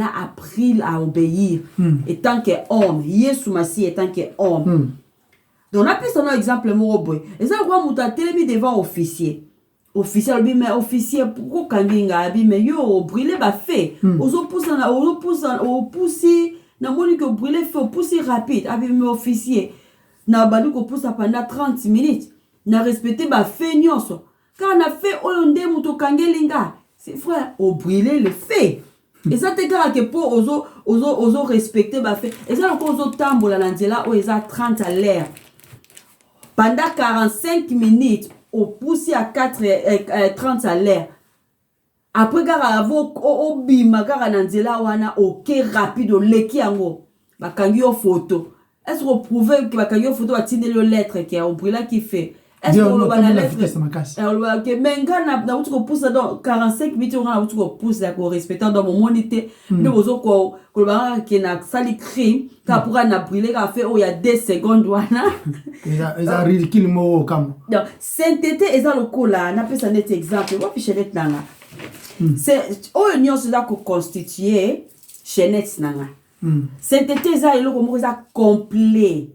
a appris à obéir. Et tant qu'homme, Yesu Massi est tant qu'homme. Donc, on a pris son exemple, et ça, on a télé devant officier. Officier, mais officier, pourquoi quand il a mais yo, brûler, bah, fait. Ozo pousse, na moni que brûler, fait, pousser rapide, mais officier. Na balu ko pousse pendant 30 minutes. Na respecté, bah, fait, nyonso. Quand on a fait Olonde Mutokangelinga, c'est frère, au brûler le fait. Et ça te dit que pour ozo respecter ma fait. Et ça encore ozo tambola l'anzela où ils a 30 à l'air. Pendant 45 minutes, au pousser à 30 à l'air. Après gara avo o bima gara nanzela wana ok rapide au leki ango. Bakangi o photo. Est-ce qu'on prouve que bakangi o photo a tine le lettre qui a au brûla qui fait? Est-ce qu'on va la lettre? Mais na utuko pousse dans 45 minutes on a utuko pousse la ko respectant dans mon monité ne bozo ko ba ke na sali crime ka pourra na brûler ka fait oh il y a 2 secondes wana eza ridicule mo kam donc sainteté eza lokola na pesa net exemple wa fichelet nanga c'est oh nyonso za ko constituer chenet nanga sainteté eza eloko mo eza complet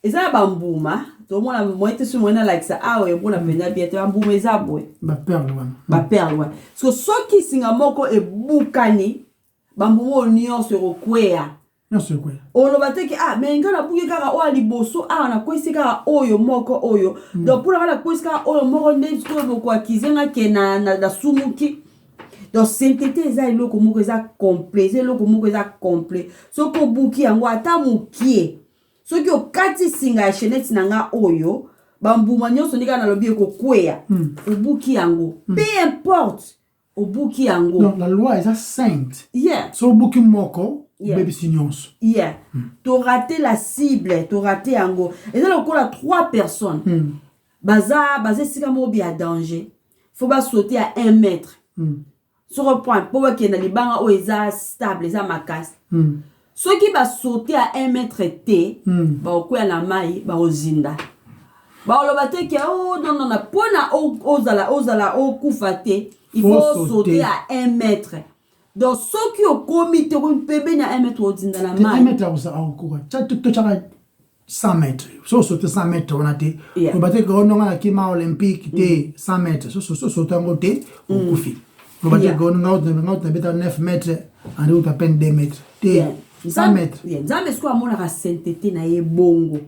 eza bambuma to mona moite sur mona like ça ah ouais mona pena bien te bambuma eza boy ba perle ouais so soki singa moko e bukani bambuma nyonso rokwea olobate ki ah mais ngana buki kaka o aliboso ah na kwesi kaka oyo moko oyo donc pour la kwesi kaka oyo moko nde ko boko akizenga ke na sumuki donc sainteté eza eloko moko eza complet eloko moko eza complet soko buki yango ata mukie soki okati singa ya chenette nanga oyo bambuma nyonso ndika na lobi ko kwea obuki yango peu importe obuki yango donc la loi est sainte so obuki moko bébé signonso to rater la cible to rater yango et là encore 3 personnes baza sika mo bi à danger faut ba sauter à 1 mètre sur un point pour que na libanga o eza stable eza makasi ceux qui va sauter à 1 mètre T, bah au quoi la maille, bah au zinda. Bah au lobate qui oh non pona ozala au kufate, il faut sauter à 1 mètre. Donc ceux qui ont commis un bébé à 1 mètre au zinda la maille. 1 mètre au courant. Tu 100 mètres. So sauter 100 mètres on a été. Lobate que on a qui ma olympique té 100 mètres. So sauter en côté au kufi. Lobate que on a 9 mètres en route à peine 2 mètres. 100 mètres. Nzambe sko amona ka sainteté na ye bongo.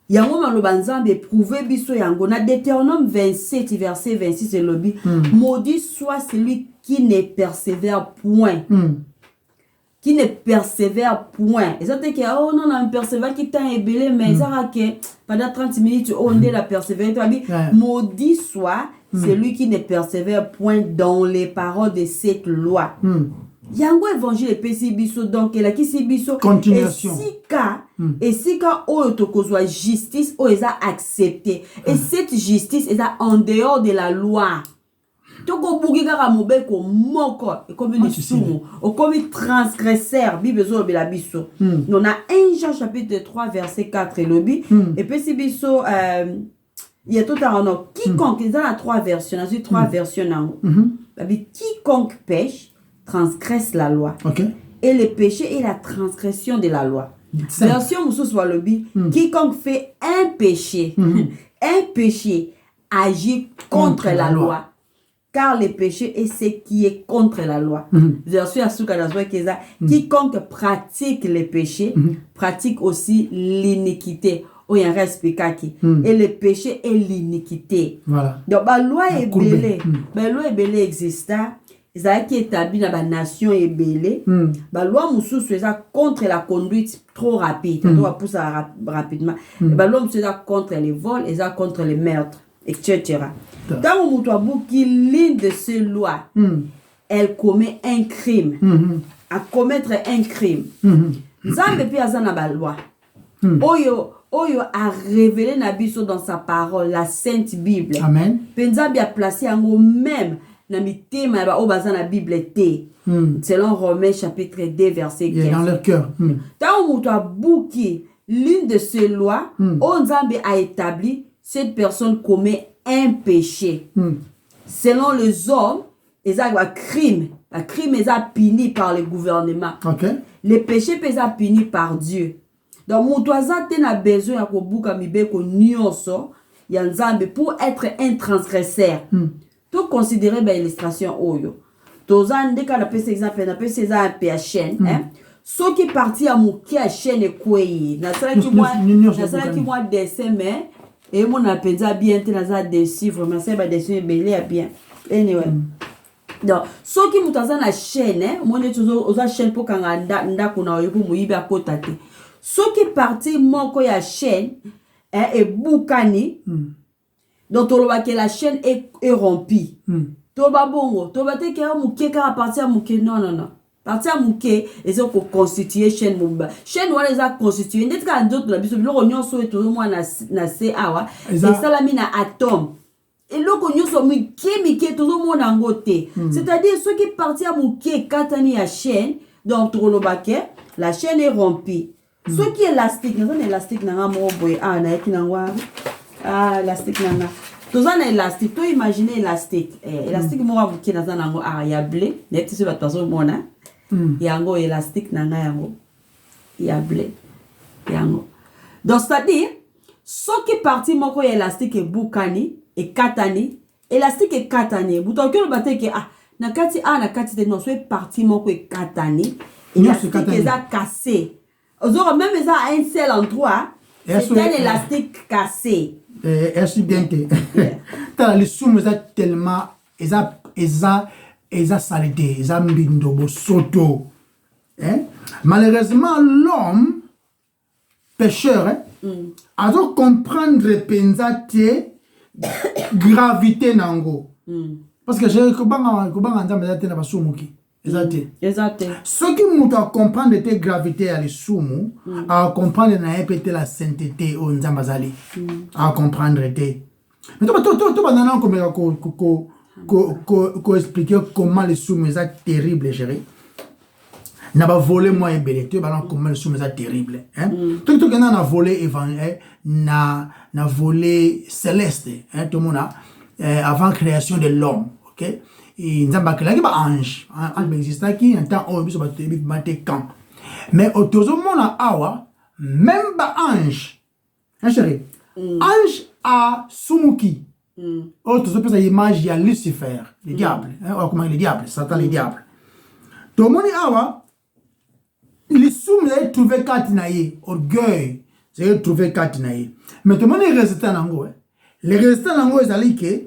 Yango maloba Nzambe éprouvé biso yango na Deutéronome 27 verset 26 elobi maudit soit celui qui ne persévère point. qui ne persévère point. Et ça te dit que, oh non, on persévère qui t'a ébélé, mais ça va que pendant 30 minutes, on est la persévérance. Maudit soit celui qui ne persévère point dans les paroles de cette loi. Yango évangile et pesi biso donc la qui si biso continuation et si ka o tokozwa justice o eza accepté et cette justice est en dehors de la loi. Toko bugi kaka mobeko moko et comme les sumo ou comme transgresseur bibezo bela biso. On a 1 Jean chapitre 3 verset 4 et lobi et pesi biso il y a tout un quiconque ils ont 3 versions, dans 3 versions quiconque pêche transgresse la loi. Et le péché est la transgression de la loi. Version Moussous Walobi, quiconque fait un péché agit contre la loi. Car le péché est ce qui est contre la loi. Version Asuka Nazwa Keza, quiconque pratique le péché, pratique aussi l'iniquité. Ou un respect kaki. Et le péché est l'iniquité. Voilà. Donc, la loi est belée. La loi est belée exista. Ils qui établi dans la nation est belée. La loi moussou c'est contre la conduite trop rapide. On doit pousser rapidement. La loi c'est contre les vols, et ça contre les meurtres, etc. Dans le moutouabou qui l'une de ces lois, elle commet un crime. À commettre un crime. Zambe pi azana ba loi. Oyo a révélé Nabiso dans sa parole, la Sainte Bible. Amen. Penzabi a placé en haut même dans la Bible selon Romains chapitre 2 verset 15. Dans leur cœur. Tant où tu as bouqué l'une de ces lois, Onzambe a établi cette personne commet un péché. Selon les hommes, ils ont un crime. Un crime est puni par le gouvernement. Le péché est puni par Dieu. Donc, mon toisa a besoin de bouka mibeko nyonso yanzambe pour être un transgresseur. Tout considérer l'illustration oyo. Toza ndeka na pese exemple na pese za un chaîne ce qui parti à mouki à chaîne et kwei na sala ki moi dessin mais et mon appeza bien te na za dessus vraiment c'est ba dessin belé bien. Anyway. Donc, ce qui mutaza na chaîne mon etuzo oza chaîne pour kanga ndako na oyo pour muiba kotate. Ce qui parti moko ya chaîne et boukani donc la chaîne est rompue. Toba bongo, toba te kera mouké kara partir mouké non. Partir mouké et ça ko constituer chaîne mouba. Chaîne wala za constituer ndeti ka ndoto la biso biloko nyonso et tout moi na se awa et ça la mina atome. Et loko nyonso mike tout le monde en gote. C'est-à-dire ceux qui partir mouké katani ya chaîne donc tolobake la chaîne est rompue. Ce qui est élastique, nous avons élastique nanga moboy na kinangwa élastique nanga. Tous un élastique, toi imaginez élastique. Élastique moi vous qui naza nango ya blé, net sur votre façon mona. Yango élastique nanga yango. Ya blé. Yango. Donc c'est-à-dire ce qui parti moko élastique et boukani et katani, élastique et katani. Butoke le batte que na kati na kati de non soit parti moko et katani, élastique est cassé. Même à un seul endroit, c'est un élastique cassé. Est-ce bien que les soums tellement saleté, soto. Malheureusement, l'homme pécheur a dû comprendre la gravité nango. Parce que j'ai Exact. Ce qui nous doit comprendre la gravité à l'issoumu, à comprendre la sainteté au Nzambazali, à comprendre te. Mais tu expliquer comment l'issoumu est terrible, chérie. N'a pas volé moi et belé, tu vas comment l'issoumu est terrible. Tout le monde a volé évangile, n'a volé céleste, tout le monde avant création de l'homme, ok? Et nous avons créé un ange. Ange existe qui en temps où nous sommes quand. Mais autour du monde awa même pas ange. Chérie. Ange a sumuki. Autour de cette image il y a Lucifer, le diable. Comment le diable, Satan le diable. Tout le monde awa les soum ont trouvé katinaye orgueil. J'ai trouvé katinaye. Mais tout le monde est resté en ango. Les restants en ango ils allaient que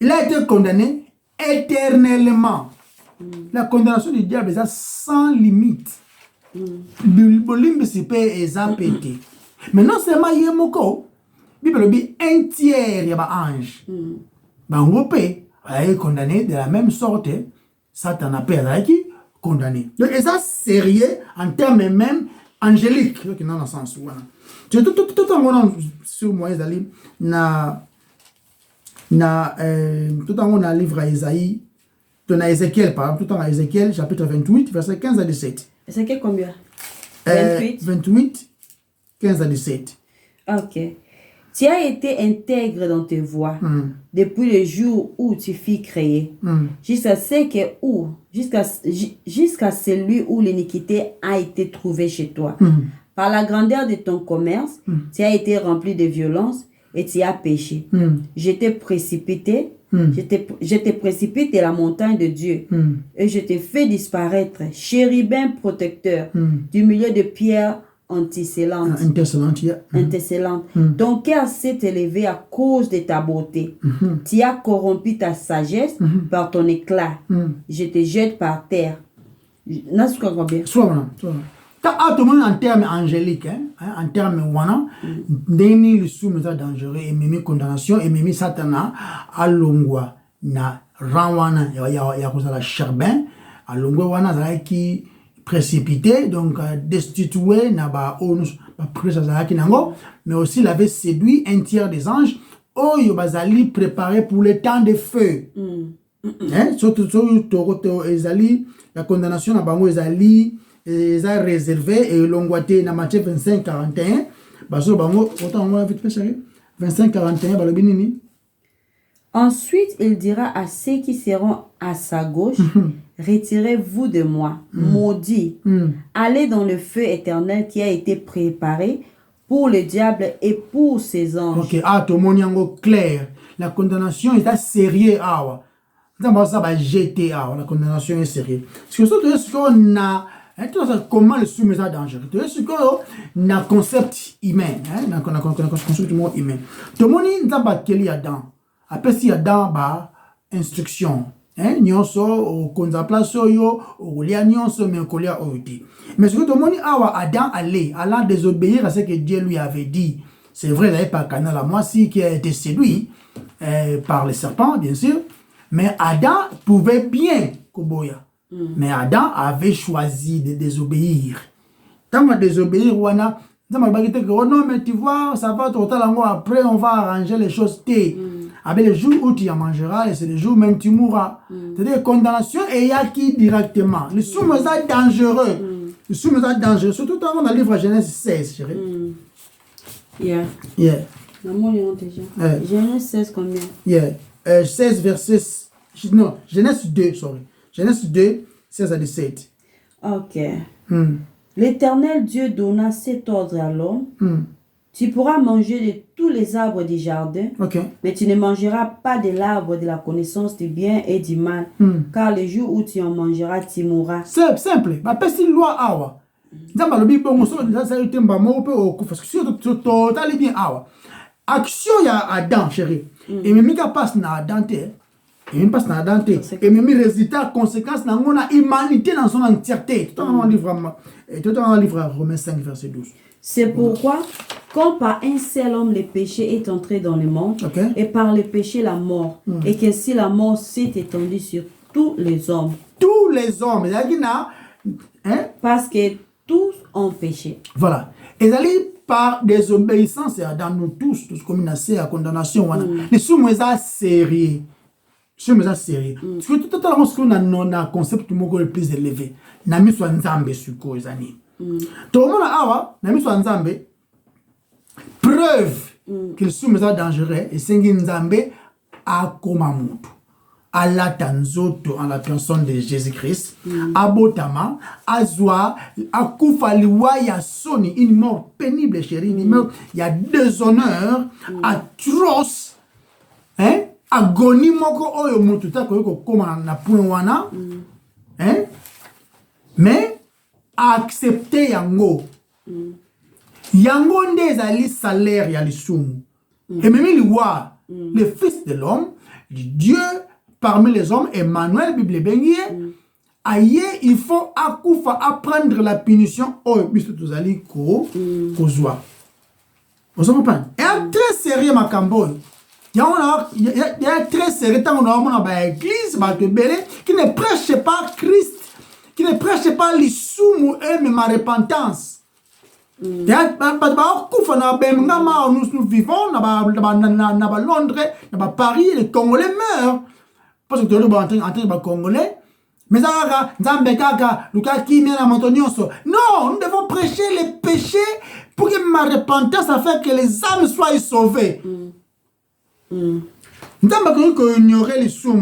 il a été condamné éternellement. La condamnation du diable est sans limite. Bolimbe sipe eza pété. Mais non seulement yemoko, Bible dit un tiers y a ba ange. Bango pe est condamné de la même sorte. Satan a peur qui condamné. Donc ça sérieux en termes même angéliques. Donc dans le sens où tout en on sur moi Isaïe na tout en on a livre à Isaïe. Dans Ézéchiel, par exemple, tout en Ézéchiel, chapitre 28, verset 15 à 17. Ézéchiel combien? 28. 28, 15 à 17. Ok. Tu as été intègre dans tes voies depuis le jour où tu fus créé, jusqu'à celui où l'iniquité a été trouvée chez toi. Par la grandeur de ton commerce, tu as été rempli de violence et tu as péché. Je t'ai précipité. Je te précipite de la montagne de Dieu et je te fais disparaître, chérubin protecteur, du milieu de pierres anticellantes. Ton cœur s'est élevé à cause de ta beauté. Tu as corrompu ta sagesse par ton éclat. Je te jette par terre. Tout le monde en termes angéliques, en termes wana, ndeni le sous dangereux et même condamnation et même satana à longwa na ranwana ya cause la charbin à longwa wana za qui précipité donc destitué na ba onus ba presa za ki nango mais aussi il avait séduit un tiers des anges oyo bazali préparé pour le temps de feu. Surtout to ezali la condamnation na bango ezali ils ont réservé et l'ongouaté dans Matthieu 25, 41. Baso bango, autant on va vite fait chérie. 25, 41, balobinini. Ensuite, il dira à ceux qui seront à sa gauche, retirez-vous de moi, maudits. Allez dans le feu éternel qui a été préparé pour le diable et pour ses anges. Ok, tout le monde clair. La condamnation est sérieuse. Ça va jeter. La condamnation est sérieuse. Parce que ce qu'on a. Comment le soumettre à danger? C'est un concept humain. Un concept humain. Tout le monde n'a pas de Adam. Après, si Adam a instruction. Nyonso, au contemplation, au lia nyonso, mais au lia oiti. Mais ce que tout le monde a, Adam allant désobéir à ce que Dieu lui avait dit. C'est vrai, il n'avait pas canal à moi, si qui a été séduit par les serpents, bien sûr. Mais Adam pouvait bien Koboya. Mais Adam avait choisi de désobéir. Quand on désobéir, non, mais tu vois, ça va trop tard, après on va arranger les choses. Avec le jour où tu en mangeras, et c'est le jour même tu mourras. C'est-à-dire, condamnation est acquis directement. Le soummes est dangereux. Le soummes est dangereux. Surtout dans le livre Genèse 16, chérie. Yeah. Genèse 16 combien? 16 verset. Non, Genèse 2, sorry. Genèse 2, 16 à 17. Ok. L'Éternel Dieu donna cet ordre à l'homme. Tu pourras manger de tous les arbres du jardin, mais tu ne mangeras pas de l'arbre de la connaissance du bien et du mal, car le jour où tu en mangeras, tu mourras. C'est simple. Parce que loi awa. Action ya Adam, chérie. Et même quand passe na Adam, et même passe na Adam, et même résultat, conséquence, na ngona humanité dans son entièreté. Tout dans le livre Romains 5, verset 12. C'est pourquoi, quand par un seul homme le péché est entré dans le monde, et par le péché la mort, et que si la mort s'est étendue sur tous les hommes. Tous les hommes, parce que tous ont péché. Voilà. Et d'aller par désobéissance dans nous tous comme une assez à condamnation. Les sommes sérieux. Sérieux. Parce que tout à l'heure, on a un concept le plus élevé. Nami soit nzambe suko ezani. Tout le monde a nami soit nzambe. Preuve que les sommes dangereux et sengi nzambe a komamutu. Allah tanzoto en la personne de Jésus-Christ, abotama, azwa, akufa liwa ya soni, une mort pénible, chérie, une mort, il y a déshonneur, atroce, agonie moko oyo mutu ta ko koma na point wana, mais accepter yango, yango nde ezali salaire ya lisumu, et même liwa, le fils de l'homme, Dieu parmi les hommes, Emmanuel, Bible Bengier, aye il faut akufa apprendre la punition oh biso tozali kozwa vous comprenez et très sérieux makambo il y a très sérieux tant on a ba église ba tebele qui ne prêche pas Christ qui ne prêche pas l'isumu et ma repentance. Nous vivons dans Londres, dans Paris, les Congolais meurent. Parce que tout le monde est en train de Congolais. Mais ça, non, nous devons prêcher les péchés pour que ma repentance afin que les âmes soient sauvées. Nous devons ignorer les sous.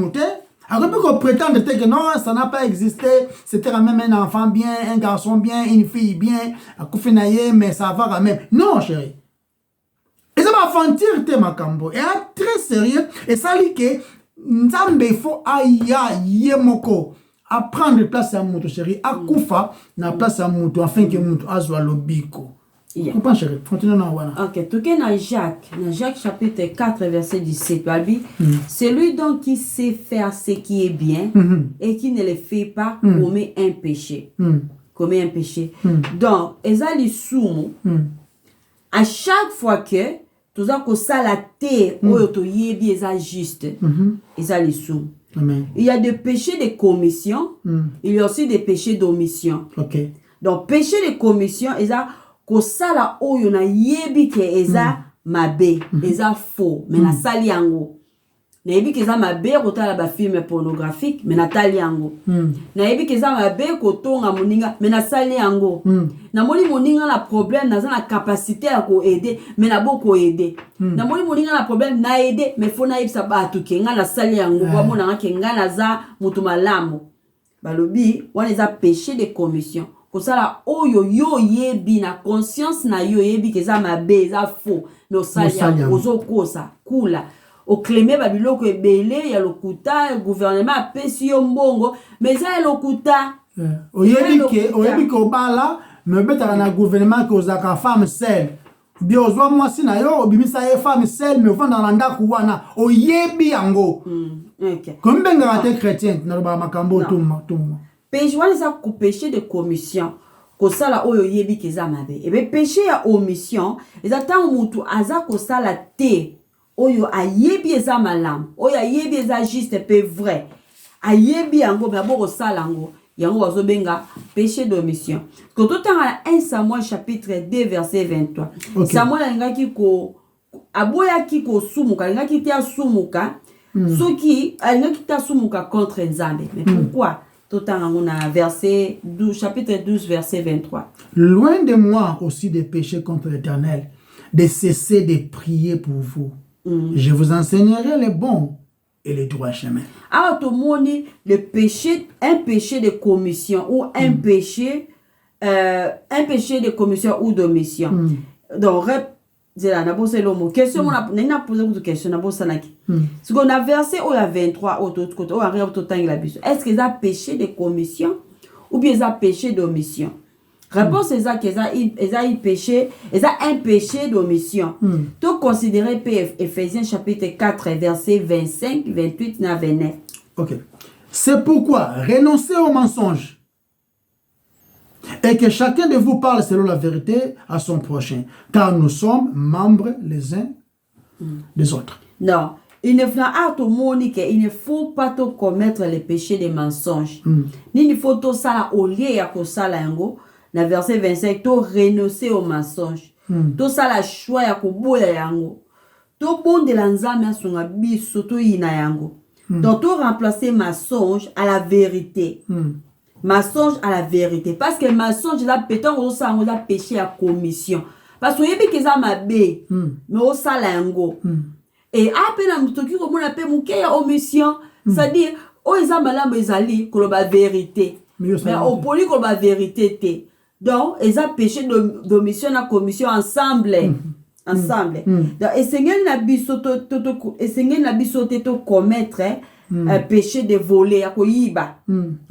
Alors, qu'on prétende que non, ça n'a pas existé, c'était quand même un enfant bien, un garçon bien, une fille bien, mais ça va quand même. Non, chérie. Et ça va fantir makambo. Et très sérieux. Et ça dit que Nzambe faut yemoko apprendre place à muto chérie, akufa na place à muto afin que muto azwa lobiko. Yeah. Comprends chérie, continue na wana. OK, tout est dans Jacques chapitre 4 verset 17. Celui donc qui sait faire ce qui est bien et qui ne le fait pas commet un péché. Commet un péché. Donc, ezali sumu à chaque fois que tout ça que ça la terre oyo to yebi eza juste. Ezali sumu. Amen. Il y a des péchés de commission, il y a aussi des péchés d'omission. OK. Donc péché de commission eza ko sala oyo na yebi ke eza mabe, eza faux, mais na sali yango. Na yebi ke eza mabe ko tala ba film pornographique, mais na tali yango. Na yebi ke eza mabe ko tonga moninga, mais na sali yango. Na moni moninga na problème, na za na capacité ya ko aider, mais na boko aider. Na moni moninga na problème na aider, mais faut na yebisa batu ke nga na sali yango, kwa mona nga ke nga na za mutu malamu. Balobi, wana eza péché de commission. Kosala oyo yo yebi na conscience na yo yebi ke za mabe eza faux mais osali ozo kosa kula okleme babiloko ebele ya lokuta gouvernement apesi yo mbongo mais za lokuta oyebi ke obala mais betaka na gouvernement ke ozaka femme seule bien ozwa mwasi na yo obimisa ye femme seule mais ofanda na ndako wana oyebi yango kombengaka te chrétien na loba makambo tuma péché wana eza ko péché de commission kosala oyo yebi keza mabe ebe péché ya omission eza tango mutu aza kosala te oyo ayebi eza malamu oyo ayebi eza juste pe vrai ayebi yango mais abo kosala yango yango wazobenga péché d'omission. Quand on a 1 Samuel chapitre 2 verset 23 Samuel alingaki ko aboyaki ko sumuka alingaki te asumuka soki alingaki te asumuka contre Nzambe mais pourquoi verset 12, chapitre 12, verset 23. Loin de moi aussi de pécher contre l'Éternel, de cesser de prier pour vous. Je vous enseignerai les bons et les droits chemins. Alors, tout le monde, le péché, un péché de commission ou un péché de commission ou d'omission. Donc, question on a posé une question na bosanaki ce qu'on a versé au 23 au autre côté au arrière tout temps est-ce que ça péché de commission ou bien ça péché d'omission réponse est ça que ça péché et ça un péché d'omission tout considérer Ephésiens chapitre 4 verset 25 28 na 29. OK, c'est pourquoi renoncez au mensonge et que chacun de vous parle selon la vérité à son prochain, car nous sommes membres les uns des autres. Non, il ne faut pas commettre les péchés des mensonges. Il faut tout ça au lieu ya ko sala yango. Na verset 25, to renoncer au mensonge. To sala choix ya ko boya yango. To bonde la nzambe asunga biso to ina yango. Donc to remplacer mensonge à la vérité. Mensonge à la vérité parce que mensonge là pétant au sang on a péché à commission parce que yebi keza mabe mais au salango et après na mutoki ko mona pe muke ya omission c'est à dire o eza malamu ezali ko ba vérité mais au poli ko ba vérité te donc eza péché d'omission na commission ensemble donc esengeli na biso to commettre péché de voler à koyiba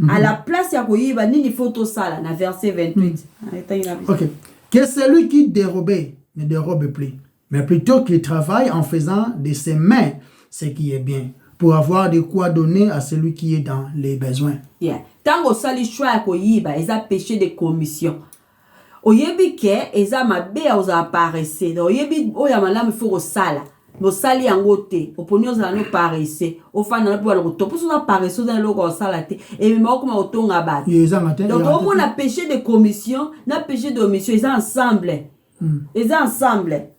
à la place ya koyiba nini photo sala na verset 28. OK, que celui qui dérobait ne dérobe plus mais plutôt qu'il travaille en faisant de ses mains ce qui est bien pour avoir de quoi donner à celui qui est dans les besoins. Yeah. Tango sali choix ko yiba eza péché de commission. Oyebi ke eza mabe oza aparece. Oyebi oya malamu faut sala. Bo sali yango te. Oponi oza no parece. Ofana na bwa to pour oza parece oza loko sala te. Et me moko ma otonga bat. Donc on a péché de commission, na péché de omission, ils ensemble. Ils ensemble.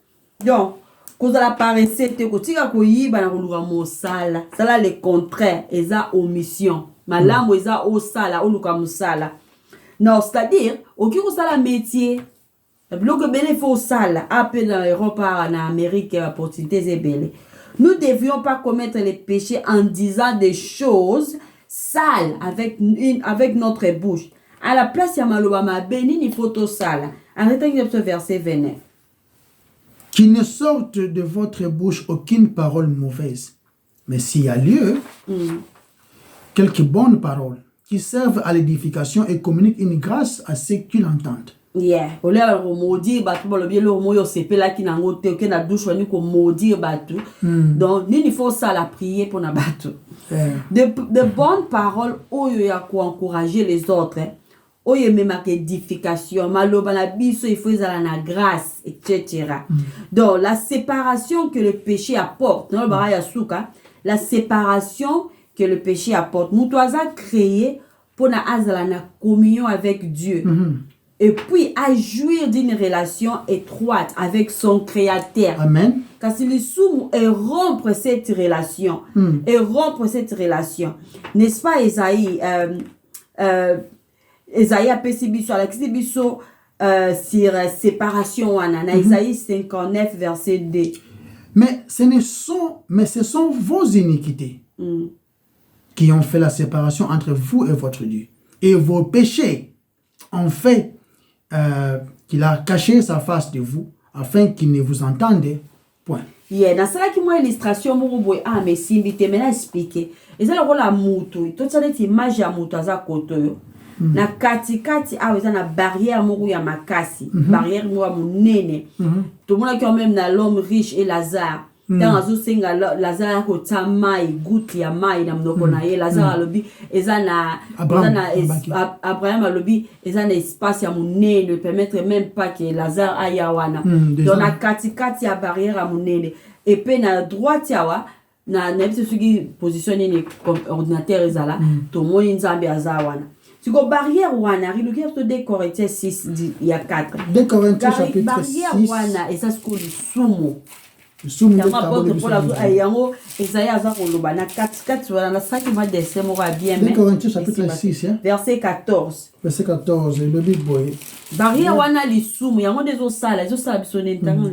Donc quand la paresse te kotika ko yiba na koluka mosala. Sala le contraire, eza omission. Malamu eza o sala oluka mosala. Non, c'est-à-dire, oki ko sala métier. Bloc belé faut sala, appel dans Europe, en Amérique, opportunités et belé. Nous ne devions pas commettre les péchés en disant des choses sales avec notre bouche. À la place, Yamaloba ma béni ni photo sale. Arrêtez ce verset 29. Qu'il ne sorte de votre bouche aucune parole mauvaise, mais s'il y a lieu, quelques bonnes paroles qui servent à l'édification et communiquent une grâce à ceux qui l'entendent. Yeah, ole a maudire batu ba lobi lo moyo sepe la ki na ngote oke na douche wani ko maudire batu. Donc ni faut ça la prier pour na batu. De bonnes paroles oyo ya ko encourager les autres. Oyo même avec édification, maloba na biso il faut ezala na grâce etc. Donc la séparation que le péché apporte, non ba ya suka, la séparation que le péché apporte. Mutoaza créé pour na azala na communion avec Dieu. Et puis à jouir d'une relation étroite avec son créateur. Amen. Car si le soum et rompre cette relation, n'est-ce pas Esaïe Esaïe a pésibi sur la sur séparation wana Esaïe 59 verset 2. Mais ce sont vos iniquités qui ont fait la séparation entre vous et votre Dieu. Et vos péchés ont fait qu'il a caché sa face de vous afin qu'il ne vous entende point. Yeah, dans cela qui moi illustration moko boy mais simbi te mena expliquer. Eza la rola mutu, to tsale ti image ya mutu aza koto. Na katikati a eza na barrière moko ya makasi, barrière moko munene. To mona ki même na l'homme riche et Lazare. Dans azo senga Lazare ko tamai goutte ya mai na mnoko na ye Lazare alobi eza na Abraham alobi eza na espace ya munene permettre même pas que Lazare aya wana. Donc na katikati ya barrière ya munene et puis na droite yawa na biso suki positionner ni ordinateur ezala to moni nzambe aza wana. Siko barrière wana riluki to de Corinthiens 6 il y a 4. De Corinthiens chapitre 6. Barrière wana eza ce que sumo. Sumo yango Esaïe aza koloba na 4 wana na saki ma dessin mo ba bien mais. De Corinthiens chapitre 6 verset 14. Verset 14 le big boy. Barrière wana li sumo yango dezo sala bisone ntango.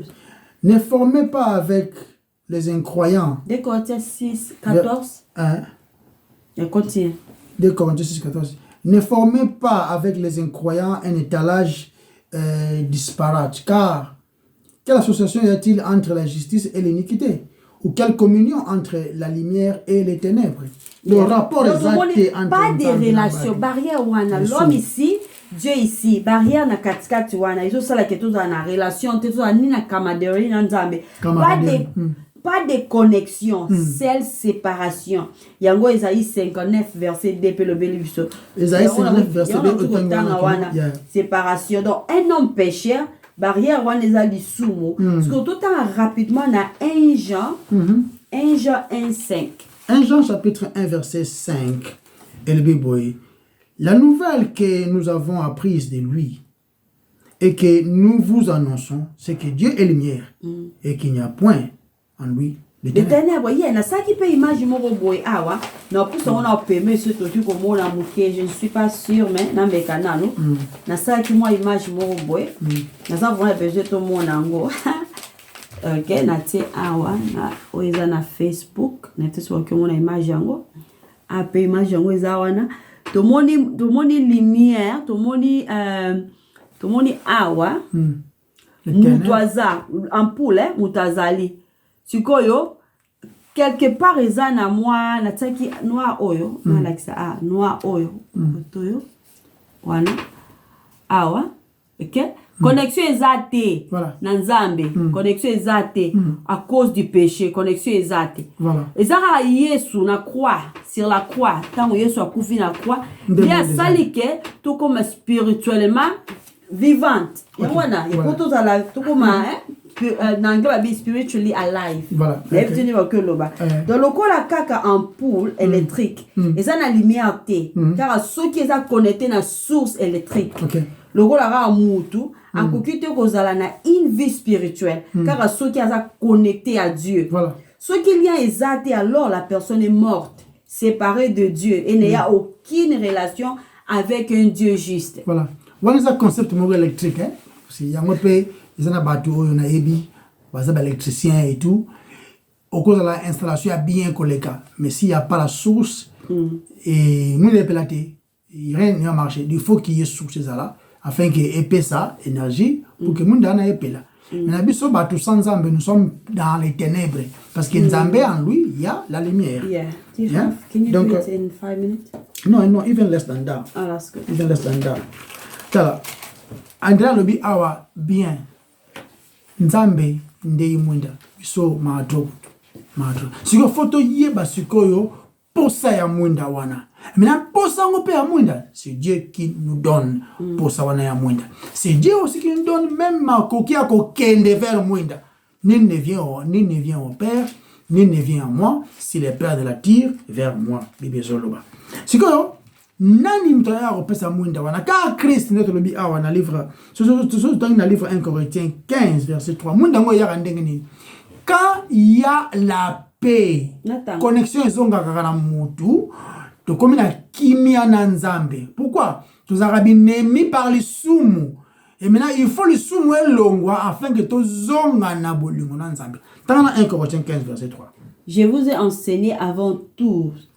Ne formez pas avec les incroyants. De Corinthiens 6 14. Et continue. De Corinthiens 6 14. Ne formez pas avec les incroyants un étalage disparate, car quelle association y a-t-il entre la justice et l'iniquité? Ou quelle communion entre la lumière et les ténèbres? Le rapport exact entre... Pas de relation, barrière wana. L'homme ici, Dieu ici, barrière na katikati wana. Ils ont ça la keto na relation, teto ni na camaraderie na nzambe. Pas de connexion, seule séparation. Yango Esaïe 59 verset 2 pe le beliviso. Esaïe 59 verset 2 séparation. Donc un homme pécheur, barrière wana ezali sumo. Parce que tout temps rapidement na 1 Jean 1:5. 1 Jean chapitre 1 verset 5. Et le biboy. La nouvelle que nous avons apprise de lui et que nous vous annonçons, c'est que Dieu est lumière et qu'il n'y a point en lui le ténèbres. Na saki pe image moko boy awa na pousa on a permis ce to ko mona muke, je ne suis pas sûr mais na mbekana no na saki moi image moko boy na sa vraiment besoin to mona ngo. OK na tie awa na oeza na Facebook na tie so ko mona image yango a pe image yango eza wana to moni lumière to moni awa mutwaza ampoule mutazali sikoyo quelque part eza na moi na tsaki noir oyo na noir oyo toyo wana awa OK Connexion exacte. Voilà. Nanzambe. Connexion exacte. À cause du péché. Connexion exacte. Voilà. Et ça, Yesu na croix. Sur la croix. Tant que Yesu a couffé la croix. Il y a salike. Tout comme spirituellement vivante. Et voilà. Et pour tout ça, tout comme spiritually alive. Voilà. Dans le cas la caca en poule électrique. Et ça na lumière T. Car ceux qui sont connectés à la source électrique. Le cas la mutu. A kokite kozala na une vie spirituelle. Car ceux qui sont connectés à Dieu. Voilà. Ce qu'il y a exact, alors la personne est morte, séparée de Dieu et n'y a aucune relation avec un Dieu juste. Voilà. Voilà ce concept électrique. Hein? Il y a un peu, il y a un bateau, il y a un ébi, il y a un électricien et tout. Au cause de l'installation, il y a bien collé. Mais s'il n'y a pas la source, et nous les pélatés, rien ne va marcher. Il faut qu'il y ait source là, afin qu'il y ait ça, énergie, pour que le monde ait épée là. Mais nous sommes dans les ténèbres. Parce que Nzambe en lui, il y a la lumière. Yeah. Can you do it in 5 minutes? No, even less than that. Oh, that's good. Even less than that. Tala, Andrea lobi awa bien. Nzambe ndei mwenda. So maadrobu. Siko photo yeba sikoyo posa ya mwenda wana. Maintenant, posa ngope ya mwenda, c'est Dieu qui nous donne posa wana ya mwenda. C'est Dieu aussi qui nous donne même ma kokia ko kende vers mwenda. Nul ne vient au Père, nul ne vient à moi, si le Père de la tire vers moi. Bibi Zoloba. Sikoyo, nani mtoya ko pesa mwenda wana. Car Christ notre lobi awa na livre, ce dans livre 1 Corinthiens 15 verset 3. Mwenda ngo ya ndengeni. Quand il y a la paix, connexion ezonga kaka mutu, to komi na kimia na Nzambe. Pourquoi? Tous arabinemi par les sumu. Et maintenant, il faut les sumu elongwa afin que to zonga na bolingo na Nzambe. Dans 1 Corinthiens 15 verset 3. Je vous ai enseigné avant tous,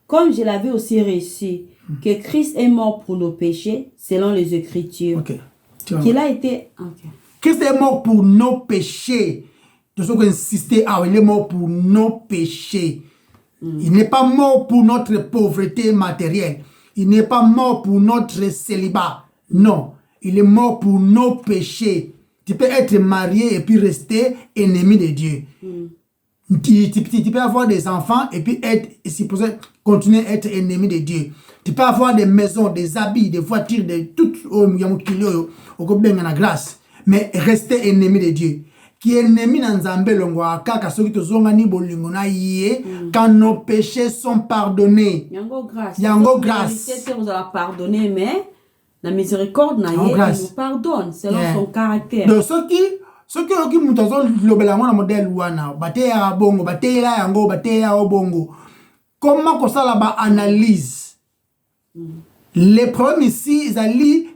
comme je l'avais aussi reçu, que Christ est mort pour nos péchés, selon les Écritures. Qu'il a été... Christ est mort pour nos péchés. De ce qu'on insistait, il est mort pour nos péchés. Il n'est pas mort pour notre pauvreté matérielle. Il n'est pas mort pour notre célibat. Non. Il est mort pour nos péchés. Tu peux être marié et puis rester ennemi de Dieu. Tu peux avoir des enfants et puis continuer à être ennemi de Dieu. Tu peux avoir des maisons, des habits, des voitures, tout la grâce. Mais rester ennemi de Dieu. Qui est ennemi dans Nzambe longwa kaka soki tozonga ni bolingo na yé quand nos péchés sont pardonnés. Yango grâce. Vous allez pardonner mais la miséricorde na yé il nous pardonne selon son caractère. Donc ce qui mutazo lobela ngona modèle wana bate ya bongo bate la yango bate ya obongo. Comment ko sala ba analyse? Les problèmes ici,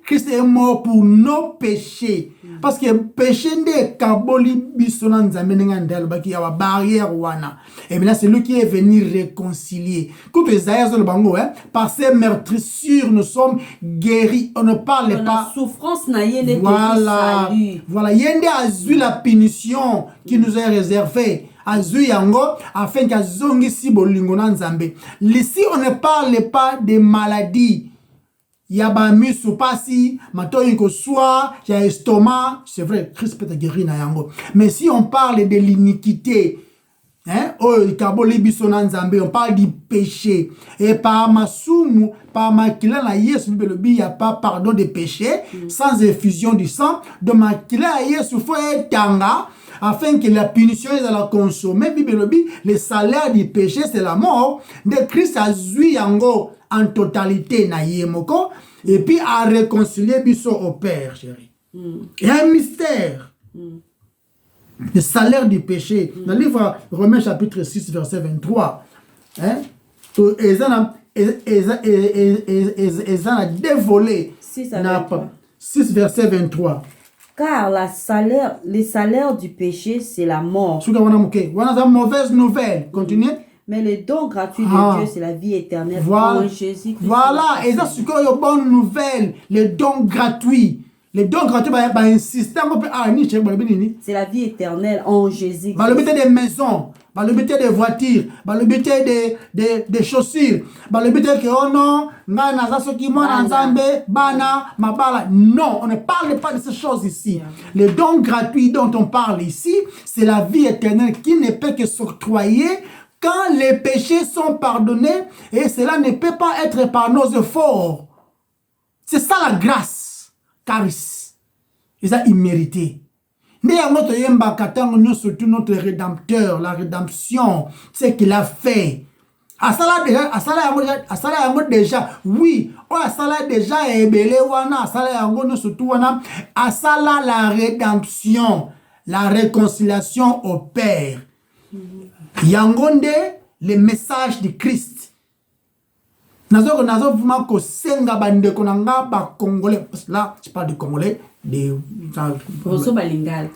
Christ est mort pour nos péchés. Parce que péché n'est kaboli bisonan zamenengandel baki awa barrière wana. Et maintenant c'est lui qui est venu réconcilier. Quand Isaïe sur le bango, par ses meurtrissures nous sommes guéris. On ne parle pas. La souffrance n'a yé voilà. Voilà, yende azu la punition qui nous est réservée. Azu yango afin qu'azongi si bolingo na Nzambe. Ici on ne parle pas de maladies. Yabami soupasi, matoyi ko soa, ya estomac, c'est vrai, Christ peut te guérir na yango. Mais si on parle de l'iniquité, hein, on parle du péché. Et par ma soumou, par ma kila na yesu, il n'y a pas pardon des péchés, sans effusion du sang. De ma kila na yesu, faut être tanga, afin que la punition est à la consommer. Le salaire du péché, c'est la mort. De Christ a zui yango en totalité na yemoko et puis à réconcilier biso au Père, chérie. Il y a un mystère. Le salaire du péché. Dans le livre Romains chapitre 6 verset 23, hein, ils ont dévolé 6 verset 23. Car le salaire du péché, c'est la mort. C'est une mauvaise nouvelle. Continuez. Mais le don gratuit de Dieu, c'est la vie éternelle en Jésus-Christ. Voilà, et ça c'est une bonne nouvelle, le don gratuit. Les dons gratuits, insister c'est la vie éternelle en Jésus. Le but des maisons, le but des voitures, le but des chaussures, le but que oh non, non, on ne parle pas de ces choses ici. Les dons gratuits dont on parle ici, c'est la vie éternelle qui ne peut que s'octroyer quand les péchés sont pardonnés, et cela ne peut pas être par nos efforts. C'est ça la grâce. Caris. Et ça, immérité. Surtout notre Rédempteur, la rédemption, ce qu'il a fait. Asala déjà, oui, asala déjà ebele wana, asala yango surtout wana, asala la rédemption, la réconciliation au Père. Yangonde, le message du Christ. Nazo vraiment ko senga bande konanga ba congolais, là je parle de congolais, de Obazo balingala.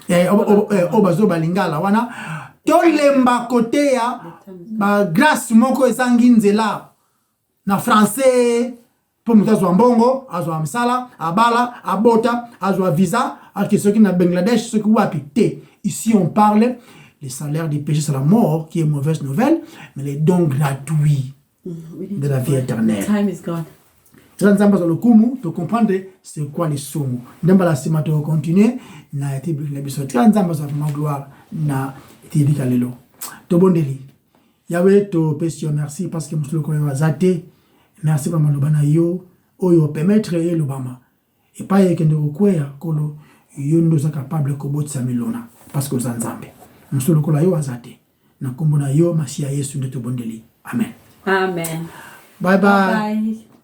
Obazo balingala wana tolemba côté ya ba grâce moko esangi nzela na français pour mutazo mbongo azwa msala abala abota azwa visa aki ceux qui na Bangladesh ceux qui wapi te. Ici on parle le salaire du péché c'est la mort qui est mauvaise nouvelle, mais les dons gratuits de la vie éternelle. Time is gone. Le kumu, tu comprendre c'est quoi les sumu. N'importe la sima tu continuer na été la biso. Tranzamba sa ma gloire na été bikalelo. To bondeli. Yahweh to pesio merci parce que muslo ko wazate. Merci pour malobana yo oyo permettre et lobama. Et pas yeke ndo kwea kolo yondo za capable ko botsa milona parce que zanzambe. Muslo ko la yo wazate. Na kombo na yo masia Yesu ndo to bondeli. Amen. Amen. Bye bye. Bye.